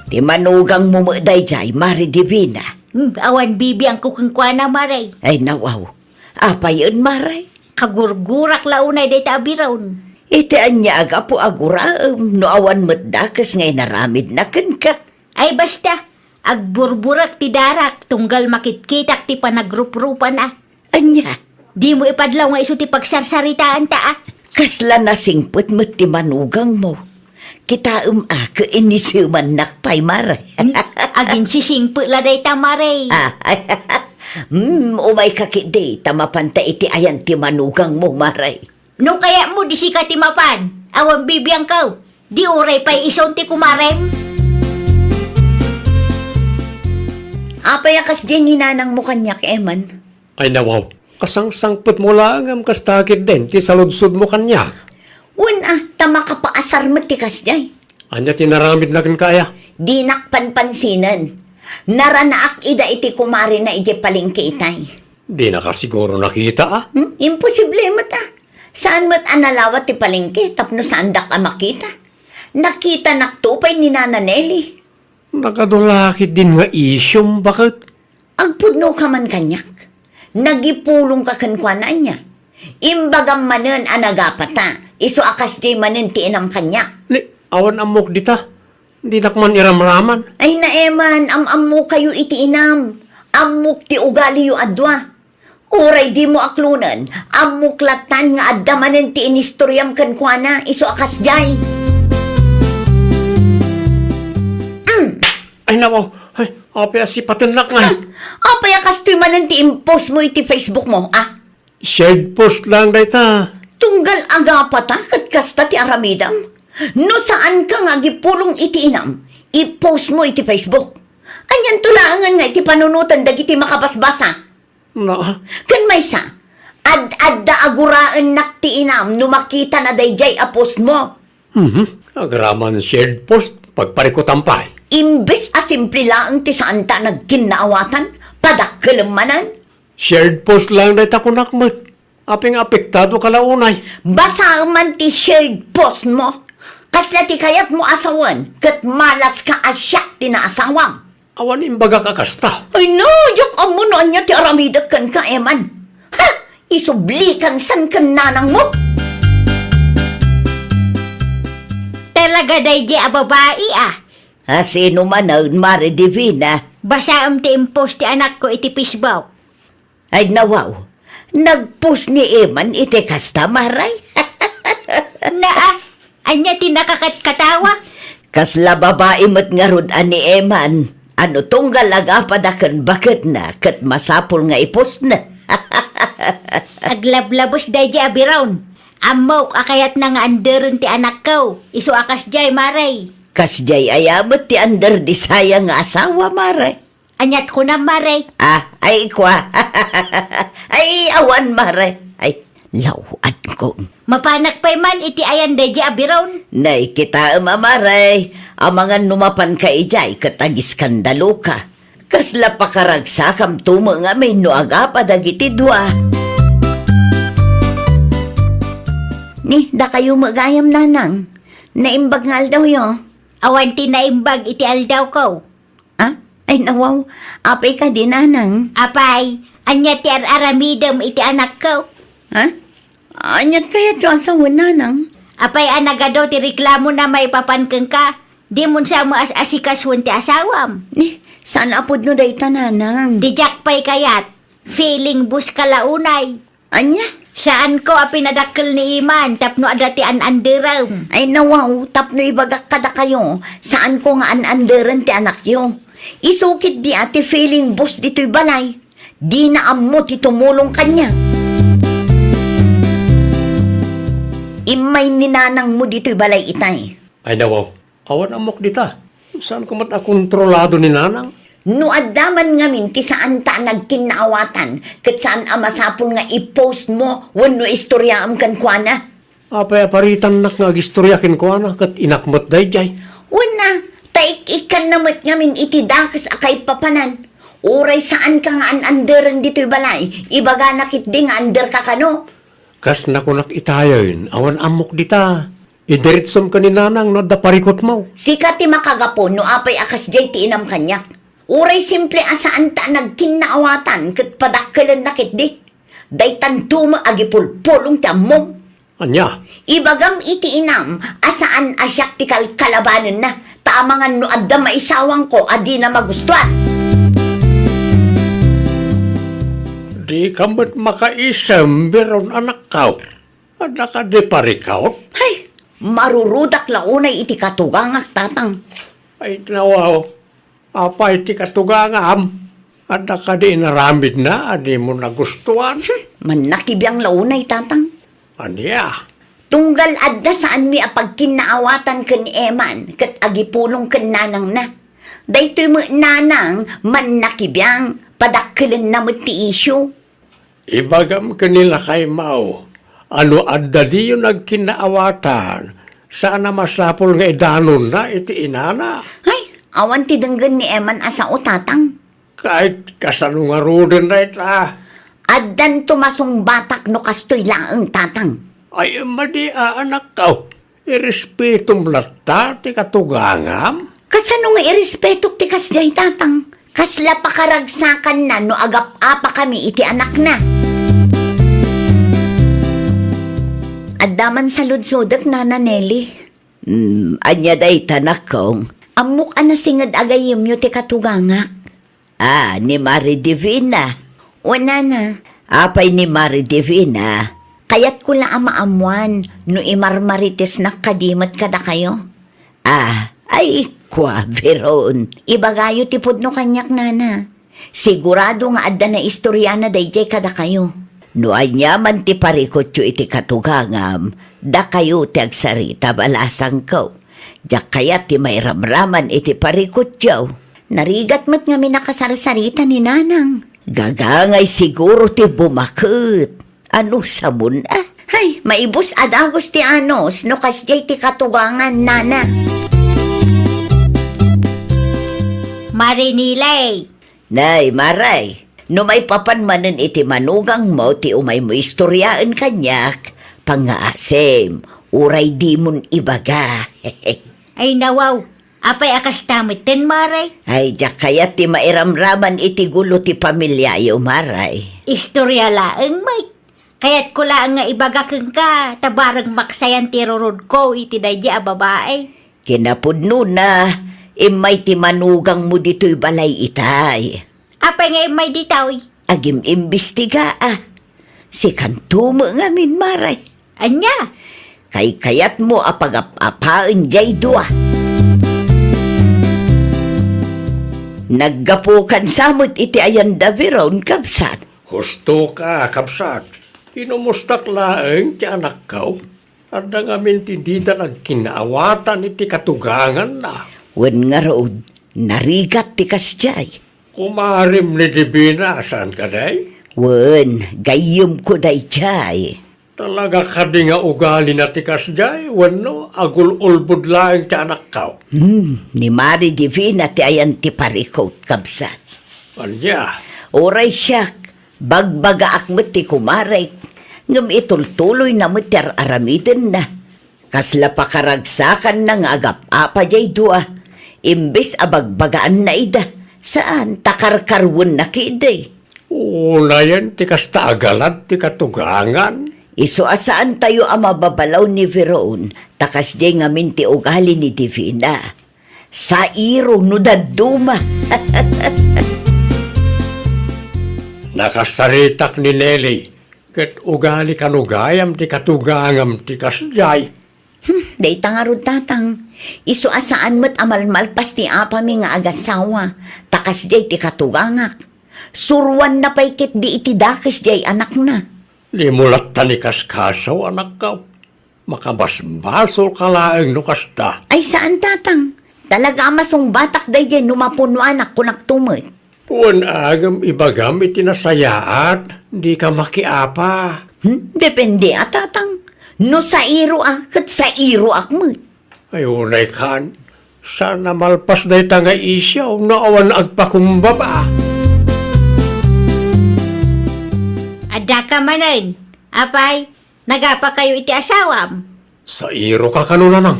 Ti manugang mo day jay, Mare Divina. Awan bibi ang kukungkwana mare. Ay nawaw, apay yun, Mare. Kagurgurak launay day tabiron. Iti anya aga po aguraam, no awan mat dakas ngay naramid na kan ka. Ay basta, agburburak ti darak, tunggal makitkitak ti panagrup-rupan ah. Anya, Di mo ipadlaw nga iso ti pagsarsaritaan ta ah. kasla nasingput mat ti manugang mo. Kita ka inisuman nakpay, Mare. Agin sisingpo la day tamare. Umay kakide, tamapanta iti ayan ti manugang mo, Mare. No kaya mo di sika ti mapan, awan bibiyang kaw. Di uray pa'y ison ti kumarem. Apayakas dyan ni nanang mo kanyak, Eman. Ay nawaw, kasangsangpot mo lang am kastakit din, ti saludsod mo kanya. Tama ka pa asar matikas jay. Anya tinaramid na kan kaya. Di nakpanpansinan. Naranaak ida iti kumari na ije palingki itay. Di na ka siguro nakita ah. Imposible mata. Saan mo't analawat ti palingki tapno saan dak ka makita? Nakita naktupay ni Nana Nelly. Nakadulakit din nga isyong bakit? Agpudno ka man kanyak. Nagipulong ka kankwanan niya. Imbagam manen anagapata. Iso akas di manen ti inam kanyak. Ni, awan amok dita. Di nakman iramraman. Ay na Eman, am-am kayo iti inam. Amok ti ugali yu adwa. Uray di mo aklunan. Amok latan nga adda manen ti inistoryam kankwana. Iso akas jay. Ay nawaw, ay, apya si patinak nga. Apay akas ti manen ti impose mo iti Facebook mo, ah? Shared post lang dita. Tunggal agapata kat kasta ti aramidam. No saan ka nga gipulong iti inam, i-post mo iti Facebook. Anyan tulangan nga iti panunutan dagiti makabasbasa. Na, Kan may sa, ad-adda aguraan nak ti inam no makita na dayjay a post mo. agraman shared post, pagparikutampay. Imbes a simple lang ti saan ta nagkinaawatan, padakkelemanan. Shared post lang dita kunakmat. Aping apektado kalaunay. Basa man ti shared post mo. Kasla ti kayat mo asawan, kat malas ka asya ti naasawang. Awan imbaga kakasta. Ay no, yak amuno anya ti aramidak kan ka, Eman. Ha! Isublikan san kan nanang mo. Talaga day di a babae ah. Sino man ang Mare Divina? Basa ti impos ti anak ko iti Facebook. Ay nawaw, nagpost ni Eman iti kasta, Maray. Naa, anya ti nakakatkatawa. Kasla babae mat nga rod ani Eman. Ano tunggal agapadakan bakit na kat masapol nga ipos na. Aglablabos day di abiron. Amok akayat na nga anderon ti anak ko. Isu akas jay maray. Kasjay ayamot ti under di sayang nga asawa, Maray. Anyat ko na maray. Ay kwa. Ay awan, Maray. Ay, lawan ko. Mapanak pa'y man iti ayan day di abiron. Nay kita Maray. Amangan numapan ka ijay katag iskandalo ka. Kasla pakaragsakam tumo nga may nuaga padagiti dua. Ni, da kayo magayam nanang. Naimbag nga daw yo. Awan tinaimbag iti aldaw ko. Ah? Ay nawaw, apay ka din nanang. Apay, anya ti aramidam iti anak ko. Ha? Anyat kaya to asawa nanang. Apay anagado ti reklamo na may papankeng ka. Di mo sa mo as-asikaswan ti asawam. Ni, saan apod no day nanang? Di jakpay kayat. Feeling bus kalaunay. Anya? Saan ko a pinadakkel ni Iman tapno adati an-anderam. Ay nawaw, tapno ibagak kada kayo. Saan ko nga an-anderan ti anak yo? Isukit di ati feeling bus dito'y balay. Di na ammo ti tumulong kanya. Imay ni nanang mo dito'y balay itay. Ay nawaw, awan amok dita. Saan ko kontrolado ni nanang? No addaman ngamin ti saan ta nagkinaawatan ket saan amasapol nga i-post mo wenno istoryaam kan kuana. Apay aparitan nak nga gistoryakin ko ana kat inakmat dayjay. Wala, taik-ikan namat ngamin iti dakas akay papanan. Uray saan ka nga an-anderan dito'y balay, ibaga nakit di nga under ka kano. Kas nakunak itayon, awan amok dita. Idiritsom ka ni nanang no da parikot mo. Sika ti makagapo no apay akas jay ti inam kanyak. Uray simple asaan ta nagkinaawatan ket padakkelan nakit di. Daytan tuma agipulpulong ti ammong. Anya, Ibagam iti inam, asaan asyak ti kalabanan na, taamangan no adda maisawang ko, adi na magustuhan. di ka mo't makaisam biron anak kao. Ada ka di parikaw? Hay, marurudak launay iti katugangak tatang. Ay nawaw, apay ti katugangam. Ada ka di naramid na, adi mo nagustuhan. Manakibiyang launay tatang. Anya, Tunggal adda saan mi apagkinaawatan ken Eman, ket agipulong ken nanang na. Daytoy mo nanang, manakibiyang, padakkelan na mo ti issue. ibagam kanila kay Mau. Ano adda di yung nagkinaawatan. Sana masapol nga idanon na iti inana. Hay, awan ti denggan ni Eman asa o tatang. Kahit kasanungarudan na ita. Addan tumasong batak no kastoy laeng tatang. Ay madi anak ka. Irespetum lata ti katugangam. Kasano nga irespeto ti kasjay tatang? Kasla pakaragsakan na no agap apa kami iti anak na. Addaman sa ludsodak na Nelly. Anya day tanak kong. Amok anasingad agayim yo ti katugangak. Ni Mari Divina. Wala na. Apay ni Mari Divina. Kayat ko la amaamuan no imarmarites na kadimat kada kayo. Ay kwa, Veron. Ibagayo ti pudno kanyak nana. Sigurado nga adda na istorya na dayjay kada kayo. No anyaman ti parikot yu iti katugangam, da kayo ti agsarita balasang ko. Jak kaya ti may ramraman iti parikot yu. Narigat mat nga minakasarsarita ni nanang. Gagangay siguro ti bumakit. Ano sa muna? Hay, maibus adagos ti anos no kasjay ti katugangan nana. Marinilay. Nay, Maray, no may papanmanan iti manugang mo ti umay mo istoryaan kanyak, pangaasim, uray di mon ibaga. Ay nawaw, apay akas tamit ten maray. Ay, jak kaya ti mairamraman iti gulo ti pamilyayo, Maray. Istorya laeng may. Kaya't ko lang nga ibagakeng ka, tabarang maksayan ti rurod ko iti daydi a babae. Kinapudno na, imay ti manugang mo dito'y balay itay. Apay nga may ditaw. Agim imbestiga Si kantumo nga min, Maray. Anya? Kay kayat mo apag-apaan jay dua. Naggapukan samot iti ayan daviron kapsat. Husto ka, kapsat. Inumustak laeng ti anak ka. Ada nga mintindida nagkinaawatan iti katugangan na. Wen nga rood, narigat ti kasjay. Kumarim ni Divina, saan ka day? Wen, gayom ko day jay. Talaga ka di nga ugali na tikas jay, wano, agul-ulbud laeng ti anak ka. Ni Mari Divina ti ayan ti parikot kapsat. Anya, Oray siyak, bagbaga akmet ti kumarek. Ngam itultuloy na meter aramiden na. Kasla pakaragsakan na nga agap-apa jay dua. Imbes abagbagaan na ida. Saan takarkarwon na kiday? una yan, ti kasta agalan, ti katugangan. Iso asaan tayo ang mababalaw ni Veron, takas jay ngamin ti ugali ni Divina. Sa iro no daduma. Nakasaritak ni Nelly, ket ugali kanugayam ti katugangam ti kasjay. Day tangarod tatang. Isu asaan mo't amalmalpas ti apa mi nga agasawa. Takas jay ti katugangak. Surwan na paykit di iti dakes jay anak na. Di mulat ta ni kaskasaw, anak ka. Makabasbasol ka laeng no kasta. Ay saan tatang? Talaga masong batak day jay numapuno anak kunak tumot. Puan agam ibagam itinasayaat, di ka makiapa. Depende tatang. No sa iro kat sa iro akmo. Ayunay kan, sana malpas day tanga isyaw na awan agpakumbaba. Ada ka manin. Apay, nagapa kayo iti asawam. Sa iro ka kanunanang,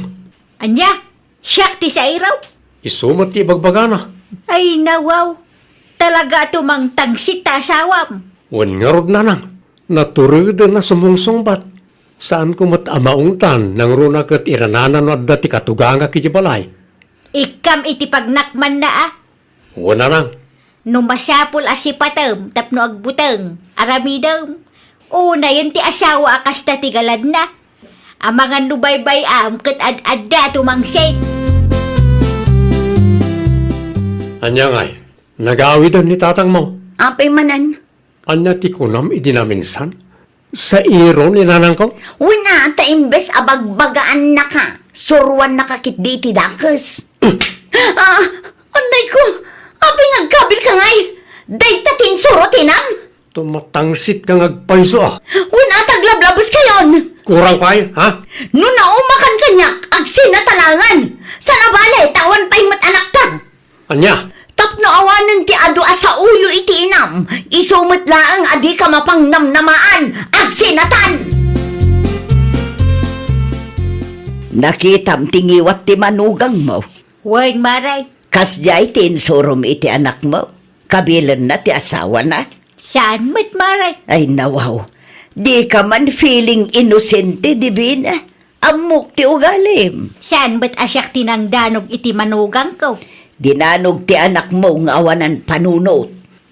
Anya, siyak ti sa iraw. isumat ti bagbagana. Ay nawaw, talaga tumang tangsit ta asawam. Wan nga rod nanang, naturida na sumungsungbat. Saan ko mat amaungtan nang runa kat irananan at dati katuganga kiti balay. Ikam iti pagnakman na Wan nanang, Numasapul asipatem tapno agbuteng aramidem. Una yan ti asawa akas ta tigalad na. Ang mga nubaybay ket ad-adda tumangsit. anya ngay, nagawidan ni tatang mo. Apay manan. Anya ti kunam idinaminsan? Sa iro ni nanang ko? Una ta imbes abagbagaan na ka. Surwan na kakit di iti dakes. Anday ko. Apay ngagkabil ka ngay. Day tatin suro tinam. Tumatangsit kang agpayso ah. Una taglablabos kayon. Kurang pa'y, ha? No naumakan kanyak, agsin na talangan. Sa nabalay, tawan pa'y anak ta. Anya, Tapno awanan ti adu asa ulo iti inam. Isumot laang adi ka mapangnamnamaan. Agsinatan! Nakitam tingiwat ti manugang mo. Wen maray, Kasjay tinsurom iti anak mo. Kabilan na ti asawa na. saan mo't maray? Ay nawaw, di ka man feeling inosente, Divina. Amok ti ugalim. Saan mo't asyak tinang danog iti manugang ko? Dinanog ti anak mo nga awanan panunot.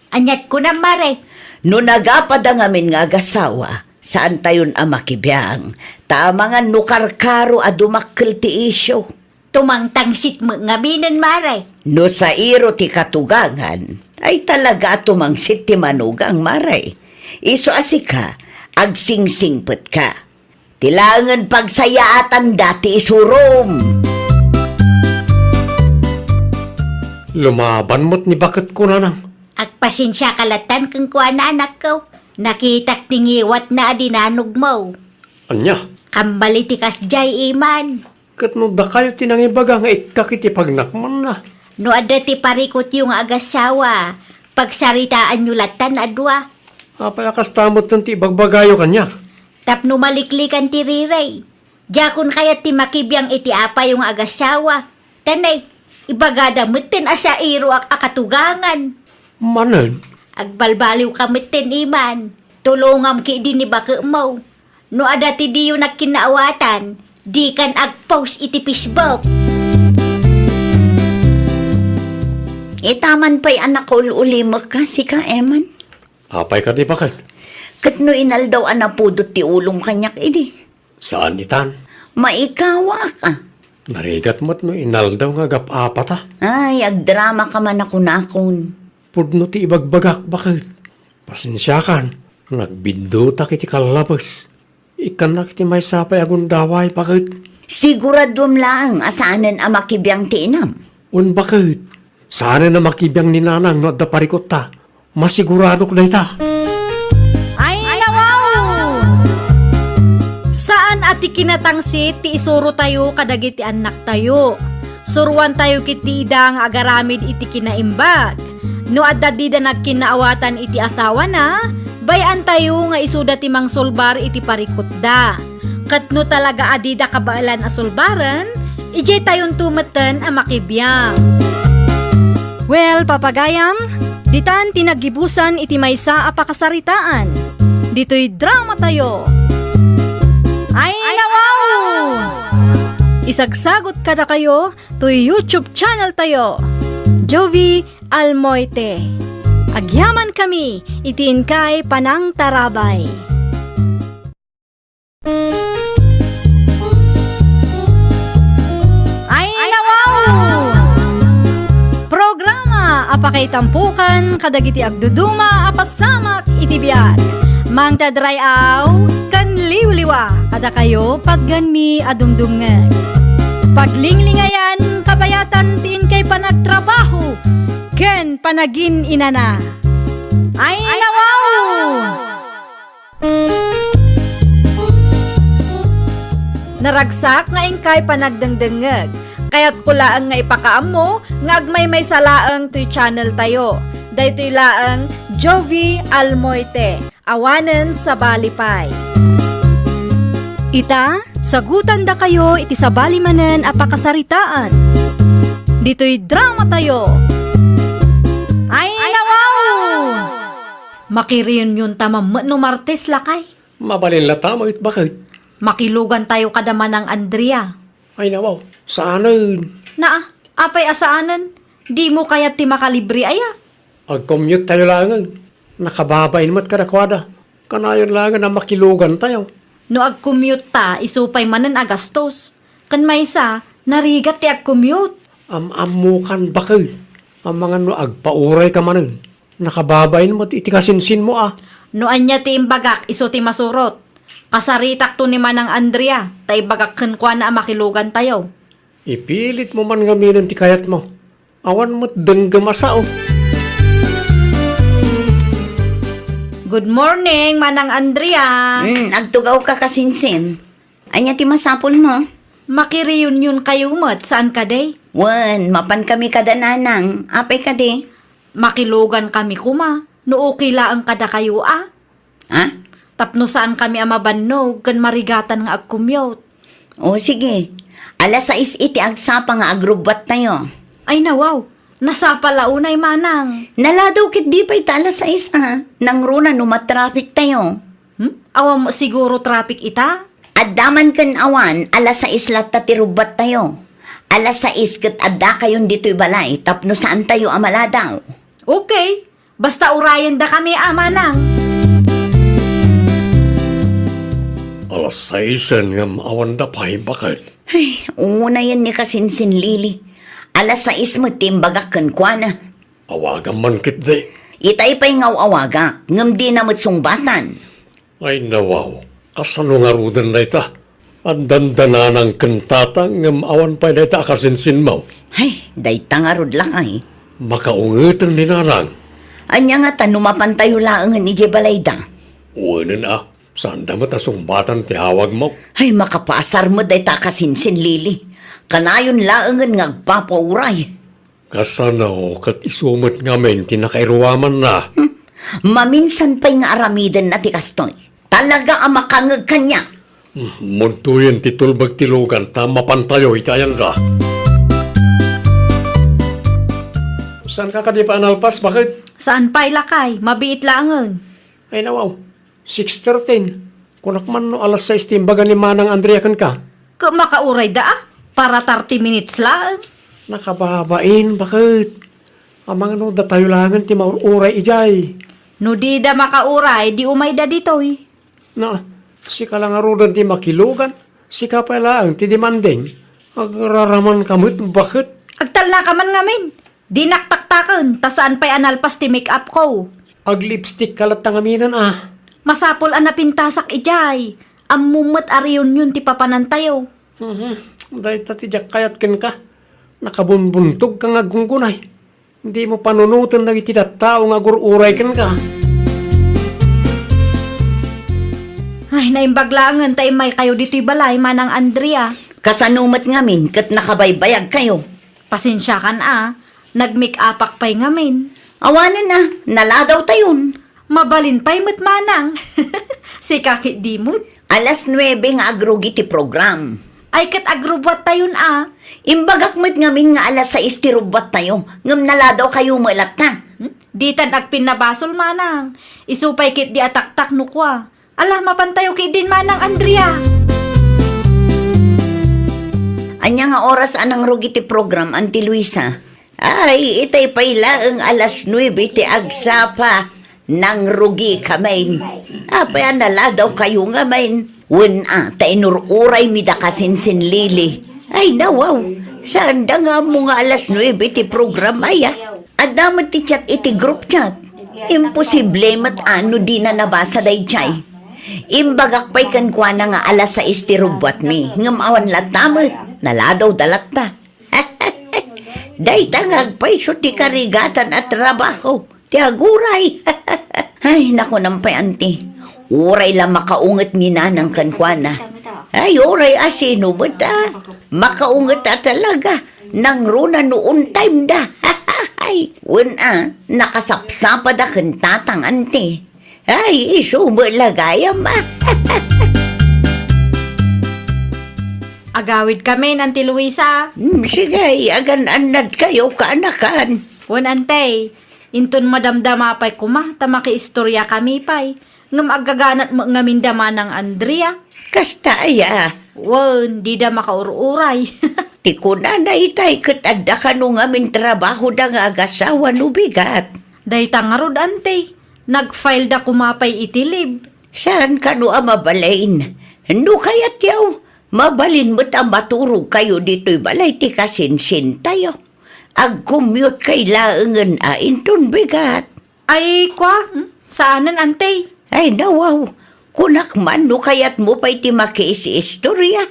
Anyat ko na maray. No nagapad ang amin nga agasawa, saan tayon amakibiyang? Tama nga nukarkaro a dumakkel ti isyo. Tumang tangsit mo ngaminan maray. No sa iro ti katugangan, ay talaga tumangsit ti manugang maray. Iso asika, agsingsingpet ka. Tilangan pagsayaatan dati isurom. lumaban mo't ni bakit ko nanang. Agpasensya kalatan kang kuha na anak ko. Nakitak tingiwat na adinanog mo. Anya, Kambali ti kasjay iman. kat no da kayo tinangibaga nga ikakiti pagnakman na. No ada ti parikot yung agasawa. Pagsaritaan nyo latan adwa. Apay akas tamot ng ti bagbagayo kanya. Tapno maliklikan ti riray. Jakon kaya ti makibiyang iti apa yung agasawa. Tanay, ibagada mutin asa iro akatugangan. Manen, Agbalbaliw ka mutin iman. Tulungam ki di ni baka mo. No ada ti diyo nakinaawatan, di kan agpost iti Facebook. Itaman pa'y anak ko ulimak ka, si ka, Eman. apay ka di bakit? Kat no inaldaw anapudot ti ulong kanyak idi. Saan itan? Maikawa ka. Narigat mo't no inaldaw nga gap-apata. Ay, agdrama ka man ako nakon. Pudno ti ibagbagak bakit? Pasensya kan, nagbindo ta kiti kalabas. Ikan na kiti may sapay agundaway bakit? Siguradom lang asanan ang makibiyang ti inam. Un bakit? Sana na makibiyang ni nanang no da parikot ta. Masigurado ko na ita. Ay, nawaw! Saan ati kinatangsit ti isuro tayo kadagiti anak tayo? Suruan tayo kiti idang agaramid iti kinaimbat. No adda di da nagkinaawatan iti asawa na, bayan tayo nga isuda ti mang solbar iti parikot da. Kat no talaga adida kabaalan a solbaran, ijay tayon tumeten a makibiyang. Well, papagayam, ditan tinagibusan iti maysa a pakasaritaan. Dito'y drama tayo. Ay, nawaw! Isagsagot kada kayo to YouTube channel tayo. Jovi Almoite. Agyaman kami, itiin kay Panang Tarabay. Ay, nawaw! Programa apakay tampukan kadagiti agduduma apasamak iti biag. Mang tadrayaw kan liwliwa kada kayo pagganmi adumdumngan. Paglinglingayan kabayatan tin kay panagtrabaho ken panagin inana. Ay, nawaw! Naragsak nga ingkay panagdengdengeg. Kaya't kulaang nga ipakaam mo nga agmay may salaang to'y channel tayo. Daytoy laang Jovi Almoite. Awanen sa Balipay. Ita, sagutan da kayo iti sa balimanen a pakasaritaan. Dito'y drama tayo. Ay, nawaw! Makiriyon tamam no Martes lakay. Mabalin la tamo it bakit? Makilugan tayo kadama ng Andrea. Ay nawaw, saanan? Na, apay asaanan? Di mo kaya ti makalibri aya? Ag-commute tayo langan. Nakababain mat kadakwada. Kanayon langan na makilugan tayo. No ag-commute ta, isupay manen agastos. Kan maysa, narigat ti ag-commute. Am-amukan bakit? Ang mga no agpauray ka manen. Nakababain mo iti kasinsin mo ah. No anya ti imbagak, iso ti masurot. Kasaritak to ni Manang Andrea, ta ibagak kenkwa na makilugan tayo. Ipilit mo man gaminan ti kayat mo. Awan mo't denggamasao. Good morning, Manang Andrea. Agtugaw ka kasinsin. Anya ti masapol mo? Makiriunion kayo mat, saan ka day? Wan, mapan kami kada nanang. Apay ka di? Makilugan kami kuma. No okay laang kada kayo ah. Ha? Tapno saan kami amabannog, kan marigatan nga ag-commute. O sige. Alas 6 iti agsapa nga agrubat tayo. Ay nawaw, nasa palaunay Manang. Naladaw kit di pa ita alas 6 Nang runa numatraffic tayo. Awam mo siguro traffic ita? Addaman kan awan, alas 6 latta ti rubat tayo. Alas 6 kat adda kayon dito'y balay, tapno saan tayo amaladaw. Okay, basta urayan da kami Manang. Alas 6 nga awan da pa'y bakit? Ay, una yan ni kasinsin Lili. Alas 6 mo timbagak kan kwa na. Awagan man kit de. Itay pa'y ngaw-awaga, ngam di na matsungbatan. Ay nawaw, kasano nga rudan na ita? Ang dandana ng kantata ngam awan pa'y na ita akasinsin mo. Ay, day tangarod lakay. Makaungitan ni Nanang. Anya nga tanumapan tayo laangan ni Jebalayda. Uwanan ah, saan damat asumbatan ti hawag mo? Ay, makapasar mo day ta kasinsin Lili. Kanayon laangan nga agpapauray. Kasano kat isumot ngamin tinakairuaman na. Maminsan pa'y nga aramidan na ti kastoy. Talaga ang makangag kanya. Muntuyin ti tulbag tilugan, tama pantayo itayan ka. Saan ka di pa analpas? Bakit? Saan pa'y lakay? Mabiit laangan. Ay nawaw, 6:13. Kunak man no alas 6 timbagan ni Manang Andrea kan ka. Makauray da ah? Para 30 minutes lang. Nakababain, bakit? Amang ano, datayo langan ti maururay ijay. No di da makauray, di umay da ditoy. Na, si kalangarudan ti makilugan, si kapalaan ti demanding. Agraraman kamot, bakit? Agtal na ka man ngamin. Di naktaktakan, tasaan pa'y analpas ti make-up ko. Ag-lipstick kalat tangaminan ah. Masapol ang napintasak ijay. Amumat ariyon yun ti papanantayo. Dahil tatijak kayat ken ka. Nakabunbuntog ka nga gunggunay. Hindi mo panunutan na ititatao nga gururay ken ka. Ay, naimbaglangan tayo may kayo dito'y balay, Manang Andrea. Kasanumat ngamin kat nakabaybayag kayo. Pasensya kan ah. Nag-make-upak pa'y ngamin. Awanan na, naladaw tayon. Mabalin pa'y manang. Si kakit dimot. Alas 9 nga agrugi ti program. Ay kat agrubwat tayon Imbagak mo't ngamin nga alas 6 ti rubat tayo. Ngam naladaw kayo malat na. Di tan agpin na basol manang. Isupay kit di atak-tak nukwa. Alah mapantayo kit din manang Andrea. Anya nga oras anang rugi ti program, Auntie Luisa? Ay, itay payla ang alas 9 ti agsapa. Nang rugi kamain. Apay naladaw kayo nga main. Tainururay mi da kasinsin lili. Ay, nawaw. Saan da nga mo nga alas 9 ti program ay At damat ti chat iti group chat. Imposible mat ano di na nabasa day chay. Imbagak pa'y kankwa na nga alas 6 ti rubat mi. Ngam awan latamot. Naladaw dalat ta. Day tangag pa'y so ti karigatan at trabaho. Ti aguray. Ay, naku nampay anti. Uray lang makaungat ni nanang kankwana. Ay, uray asino ba ta? Makaungat ta talaga. Nang runa noon time da. Ay, nakasapsapa da kantatang anti. Ay, iso mo lagayam Agawid kami, Auntie Luisa. Sige, agan anad kayo kaanakan. Wan antay, inton madamdama pa'y kuma, tamaki istorya kami pa'y. Ngam agaganat mo ngamin dama ng Andrea. Kasta aya. Wan, di da makaururay. Ti ko na itay kat adda ka nung amin trabaho da nga agasawa no bigat. Day tangarod antay, nag-file da kumapay itilib. Saan ka no amabalain? No kayat yaw, mabalin mo't ang maturog kayo dito'y balay ti kasinsin tayo. Ag-commute kay laangan inton bigat. Ay, kwa, saanan antay? Ay nawaw, kunak man no kayat mo pa'y ti makiis-istorya.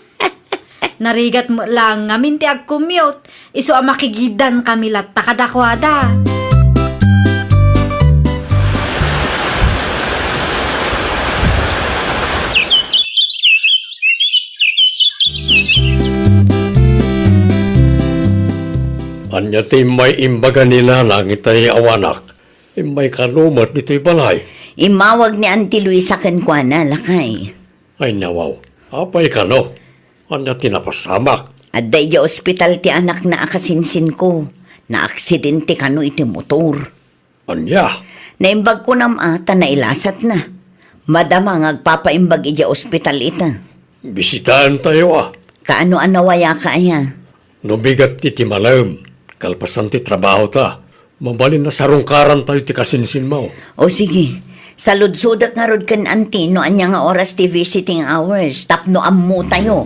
Narigat mo lang ngamin ti ag-commute. Iso ang makigidan kami lat takadakwada. Anya ti may imbaga nila langit ay awanak. May kanumat dito'y balay. Imawag ni Auntie Luisa kankwana lakay. Ay nawaw, apay ka no? Anya tinapasamak. At day ospital ti anak na akasinsin ko. Na aksidente kano iti motor. Anya, Naimbag ko nam ata na ilasat na. Madama agpapaimbag iti ospital ita. bisitahan tayo Kaano-ano waya kaya? Nubigat iti malam, kalpasan ti trabaho ta. Mabalin na sarungkaran tayo ti kasinsin mo. O sige, saludsudak nga rod kan auntie no anya nga oras ti visiting hours. Tapno ammo tayo.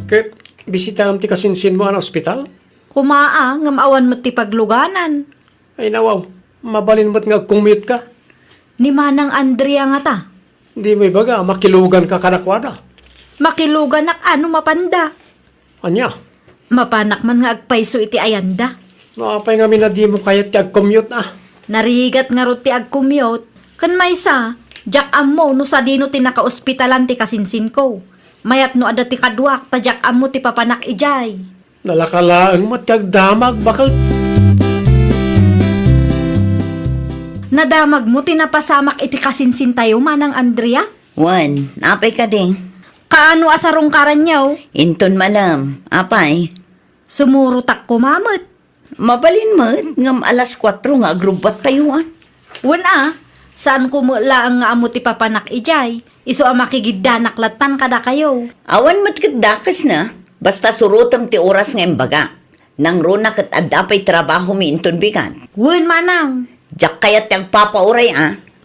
Ket, bisitahan ti kasinsin mo ang ospital? Kumaa, ngam awan mo ti pagluganan. Ay nawaw, mabalin mo't nga commute ka. Ni manang Andrea nga ta. Di may baga, makilugan ka kanakwada. Makilugan ak ano mapanda. Anya, Mapanak man nga agpaiso iti ayanda. naapay nga na di mo kaya ti ag-commute Narigat nga rot ti ag-commute. Kan maysa, jak ammo no sa dino ti naka-ospitalan ti kasinsin ko. Mayat no ada ti kadwak, ta jak ammo ti papanak ijay. Nalakalaang matagdamag bakal. Nadamag mo tinapasamak iti kasinsin tayo manang Andrea? Juan, apay ka ding. Kaano asarong karanyaw? Inton malam, apay. Sumurutak kumamot. Mabalin mo, ngam alas 4 nga agrubat tayo Wana, saan kumula ang nga amo ti papanak ijay? Iso ang makigidanak latan kada kayo. Awan mat kat dakas na, basta surutam ti oras nga imbaga. Nang runa kat adapay trabaho mi inton bigan. Wan manang. Diyak kayat ti agpapauray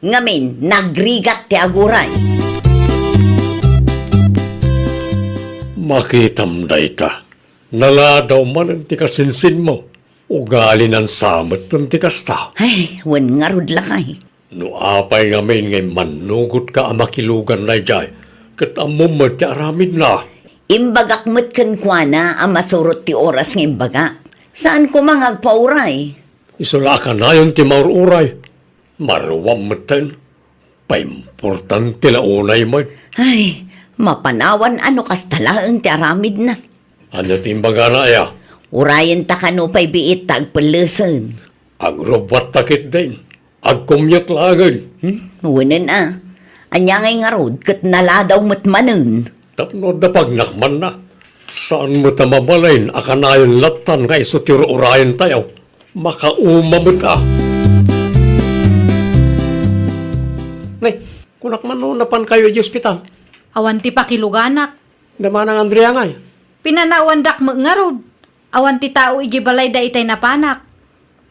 ngamin, nagrigat ti aguray. Makitamday ka. Naladaw man ang ti kasinsin mo. Ugali ng samot ng ti kasta. Ay, wan nga rod lakay. No apay nga may ngay manugot ka ang makilugan na jay. Kat amumad ti aramid na. Imbagak mo't kankwana ang masurot ti oras ng imbaga. Saan ko mangagpauray? Isula ka na yung ti maururay. Maruwam matan. Paimportante la unay mo. Ay, mapanawan ano kastalaang ti aramid na. Ano ti imbaga na ya? Urayan ta kanupay biit tagpalasan. Ang robot takit din. Ang commute langan. Wanan Anya ngay nga rod, kat naladaw matmanan. Tapno da pagnakman na. Saan mo ta mamalain akanayon latan nga isutiro urayan tayo. Makauma mo ta. Nay, kunak man no napan kayo di ospital. Awan ti pakiluganak. Daman ang Andrea ngay. Pinanawandak mo nga rod. Awan ti tao iji balay da itay napanak.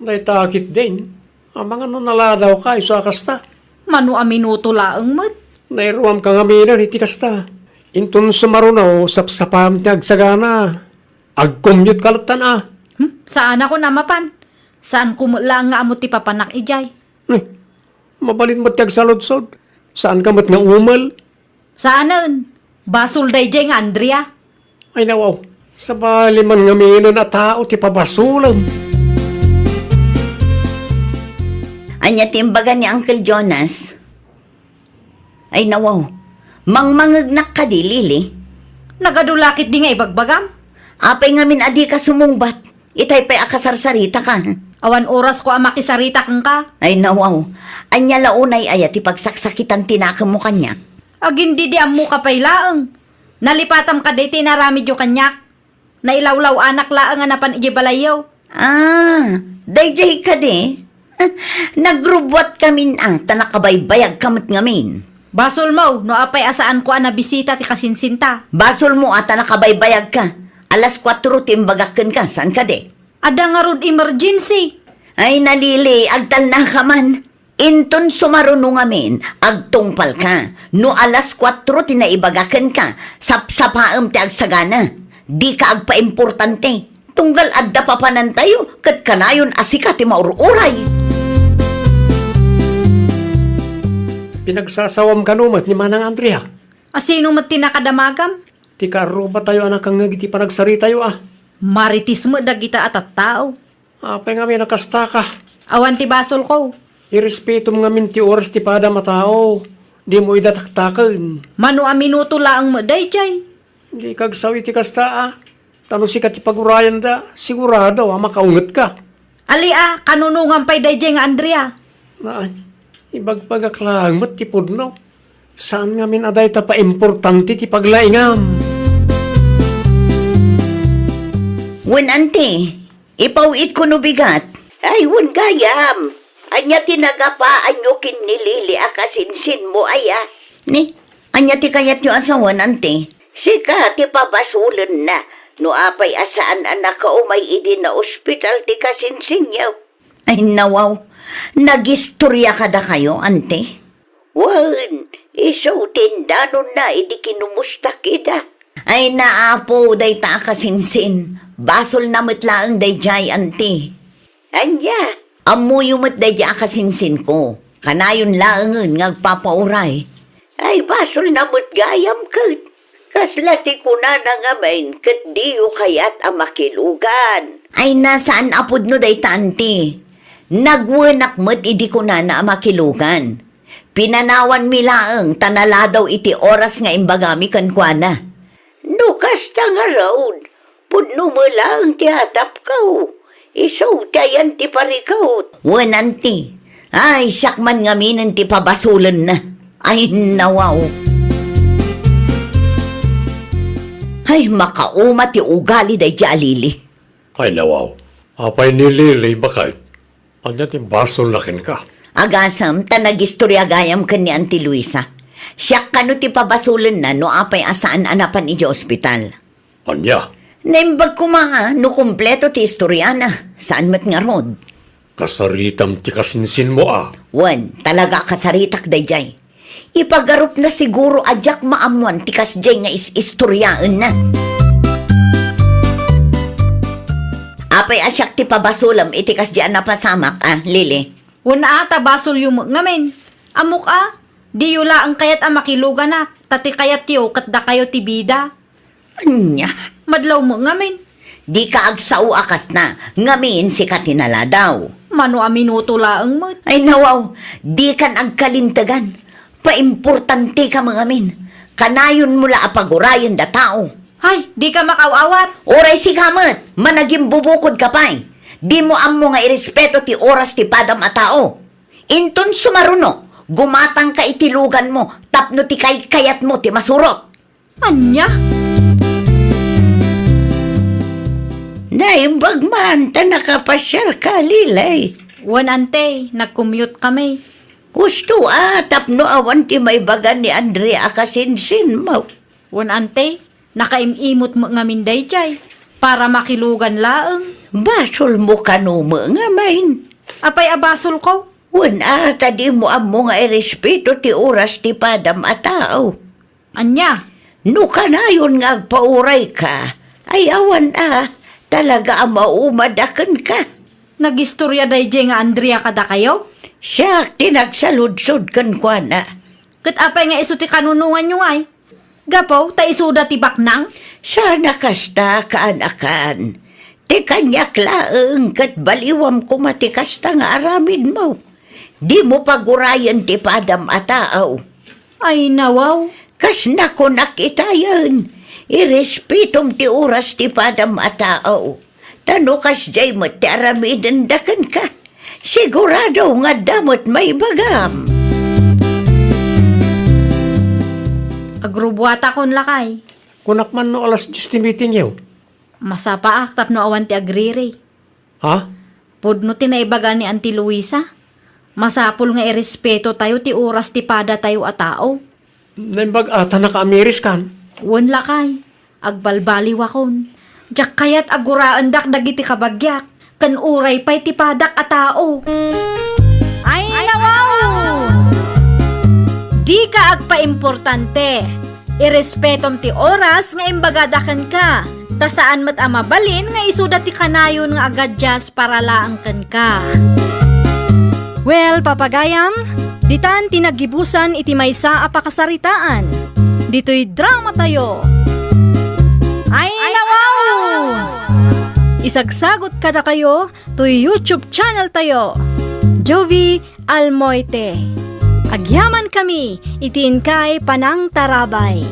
Nay takit din. Ang mga no naladaw ka iso akasta. Manu a minuto laeng met. Nairuam kang aminan iti kasta. Intun sumarunaw sapsapam ti agsagana. Agkumyut kalatan Saan ako namapan? Saan kumulang nga amo ti papanak ijay? Mabalin mo ti agsaludsod. Saan ka mat nga umal? Saanan? Basol day jay nga Andrea. Ay nawaw. Sa bali man nga minan na tao ti pabasulam. Anya timbaga ni Uncle Jonas. Ay nawaw, mangmangagnak ka di, Lili. Nagadulakit di nga ibagbagam. Apay nga min adi ka sumungbat. Itay pa'y akasarsarita ka. Awan oras ko ang makisarita kang ka. Ay nawaw, anya launay ayat ipagsaksakitan tinakam mo kanya. Agin di amu ka pay laeng. Nalipatam ka di tinaramid yung kanyak. Nailawlaw anak laeng nga napan iji balayaw. Dayjay ka di. Nagrubwat kami tanakabaybayag kamot ngamin. Basol mo, no apay asaan ko na bisita ti kasinsinta. Basol mo nakabaybayag ka. Alas 4 timbagakan ka, saan ka de? Ada nga rod emergency. Ay nalili, agtal na ka man. Inton sumaruno ngamin, agtungpal ka. No alas 4 tinaibagakan ka, sapsapaam ti agsagana. Di ka agpa-importante. Tunggal adda papanan tayo, kat kanayon asika ti maururay. Pinagsasawam ka numat ni Manang Andrea. Asino mat tinakadamagam? Ti karo ba tayo anak kang ngagiti panagsari tayo Maritis mo dagita at tao. Apay nga may nakasta ka. Awan ti basol ko. Irespeto mo nga min ti oras ti pada matao. Di mo idataktakan. Manu a minuto laang mo day jay. Di kagsawi ti kasta Tano si ti pagurayan da. Sigurado makaungat ka. Ali kanunungan pay day jay nga Andrea. Ay, ibagpagak lang mat ti pudno. Saan nga min aday ta pa importante ti paglaingam. Wen ante, ipawit ko no bigat. Ay, wen gayam. Anya tinagapa anyo kinilili akasinsin mo aya. Ni, anya ti kayat yung asawan ante. Sika ti pabasulan na. No apay asaan anak ka umay idi na ospital ti kasinsin yaw. Ay nawaw, nagistorya ka da kayo ante. Wen, iso tindanon na idi kinumusta kita. Ay naapo day ta kasinsin. Basol na matlaang day jay ante. Anya, amuyo mat day jay kasinsin ko. Kanayon laangan ngagpapauray. Ay basol na mat gayam kat. Kaslati ko na nangamain kat diyo kayat ang makilugan. Ay nasaan apod no day ta ante. Nagwanak mat idi ko na makilugan. Pinanawan mi laang tanala daw iti oras nga imbagami kankwana. Nukas ta nga road. Pudno mo lang tihatap ka. Isaw tayan ti parikaw. Wananti. Ay, syakman nga minin ti pabasulan na. Ay, nawaw. Ay, makauma ti ugali day di alili. Ay nawaw. Apay nilili bakit? Anya ti basol lakin ka. Agasam, tanagistorya gayam ka ni Auntie Luisa. Siyak ka no ti pabasulan na no apay asaan anapan iji ospital. Anya? Naimbag ko no kumpleto ti istorya na. Saan mat nga rod? Kasaritam ti kasinsin mo Wan, talaga kasaritak day jay. Ipagarup na siguro adyak maamuan ti kasjay nga istoryaan na. Apay asyak ti pabasulam iti kasjay na pasamak Lili. Wala ata basol yung ngamin. Amok di yula ang kayat makilugan na. Tati kayat yo katda kayo ti bida. Anya? Madlaw mo ngamin. Di ka agsaw akas na, ngamin si katinala daw. Mano a minuto laang mo. Ay nawaw, di kan agkalintagan. Paimportante ka mga min. Kanayon mula apagurayan da tao. Hay, di ka makawawat. Oray si kamat, managing bubukod ka pa'y. Di mo amo nga irespeto ti oras ti padam a tao. Inton sumaruno, gumatang ka itilugan mo, tapno ti kayat mo ti masurot. Anya? Naimbag man, ta nakapasyar ka, Lilay. Wan ante, nag-commute kami. Gusto tapno awan ti may bagan ni Andrea kasinsin mo. Wan ante, nakaimimot mo nga minday jay. Para makilugan laeng. Basol mo kanumo nga main. Apay abasol ko. Wan di mo amo nga irespeto ti oras ti padam a tao. Anya? No kanayon nga pauray ka, ay awan talaga ang maumadakan ka. Nagistorya day jay nga Andrea kada kayo? Siya tinagsaludsod kan kwa na. Kat apay nga iso ti kanunungan nyo ay. Gapaw, ta isuda ti baknang? Sana kasta kaanakan. Ti kanyak laeng kat baliwam kumatikasta nga aramid mo. Di mo pagurayan ti padam a tao. Ay nawaw. Kas nako nakitayan. Irespitom ti oras ti padam a tao. Tano kas jay mo ti aramidan dakan ka. Sigurado nga damot may bagam. Agrubwata kon lakay. Kunak man no alas 10 ti meeting yaw. Masapa aktap no awan ti agriri. Ha? Pudno ti naibaga ni Auntie Luisa. Masapul nga irespeto tayo ti oras ti pada tayo a tao. Naimbag ata naka-Ameris kan. Wan lakay. Agbalbaliw akon. Diyak kayat aguraan dak dagiti kabagyak. Kan uray pa'y ti padak a tao. Ay, nawaw! Di ka agpa-importante. Irespetom ti oras nga imbagadakan ka. Ta saan mat amabalin nga isuda ti kanayon nga agadjas para laangkan ka. Well, papagayam, ditan tinagibusan iti maysa a pakasaritaan. Dito'y drama tayo. Ay, nawaw! Isagsagot kada kayo to YouTube channel tayo. Jovi Almoite. Agyaman kami, itiin kay Panang Tarabay.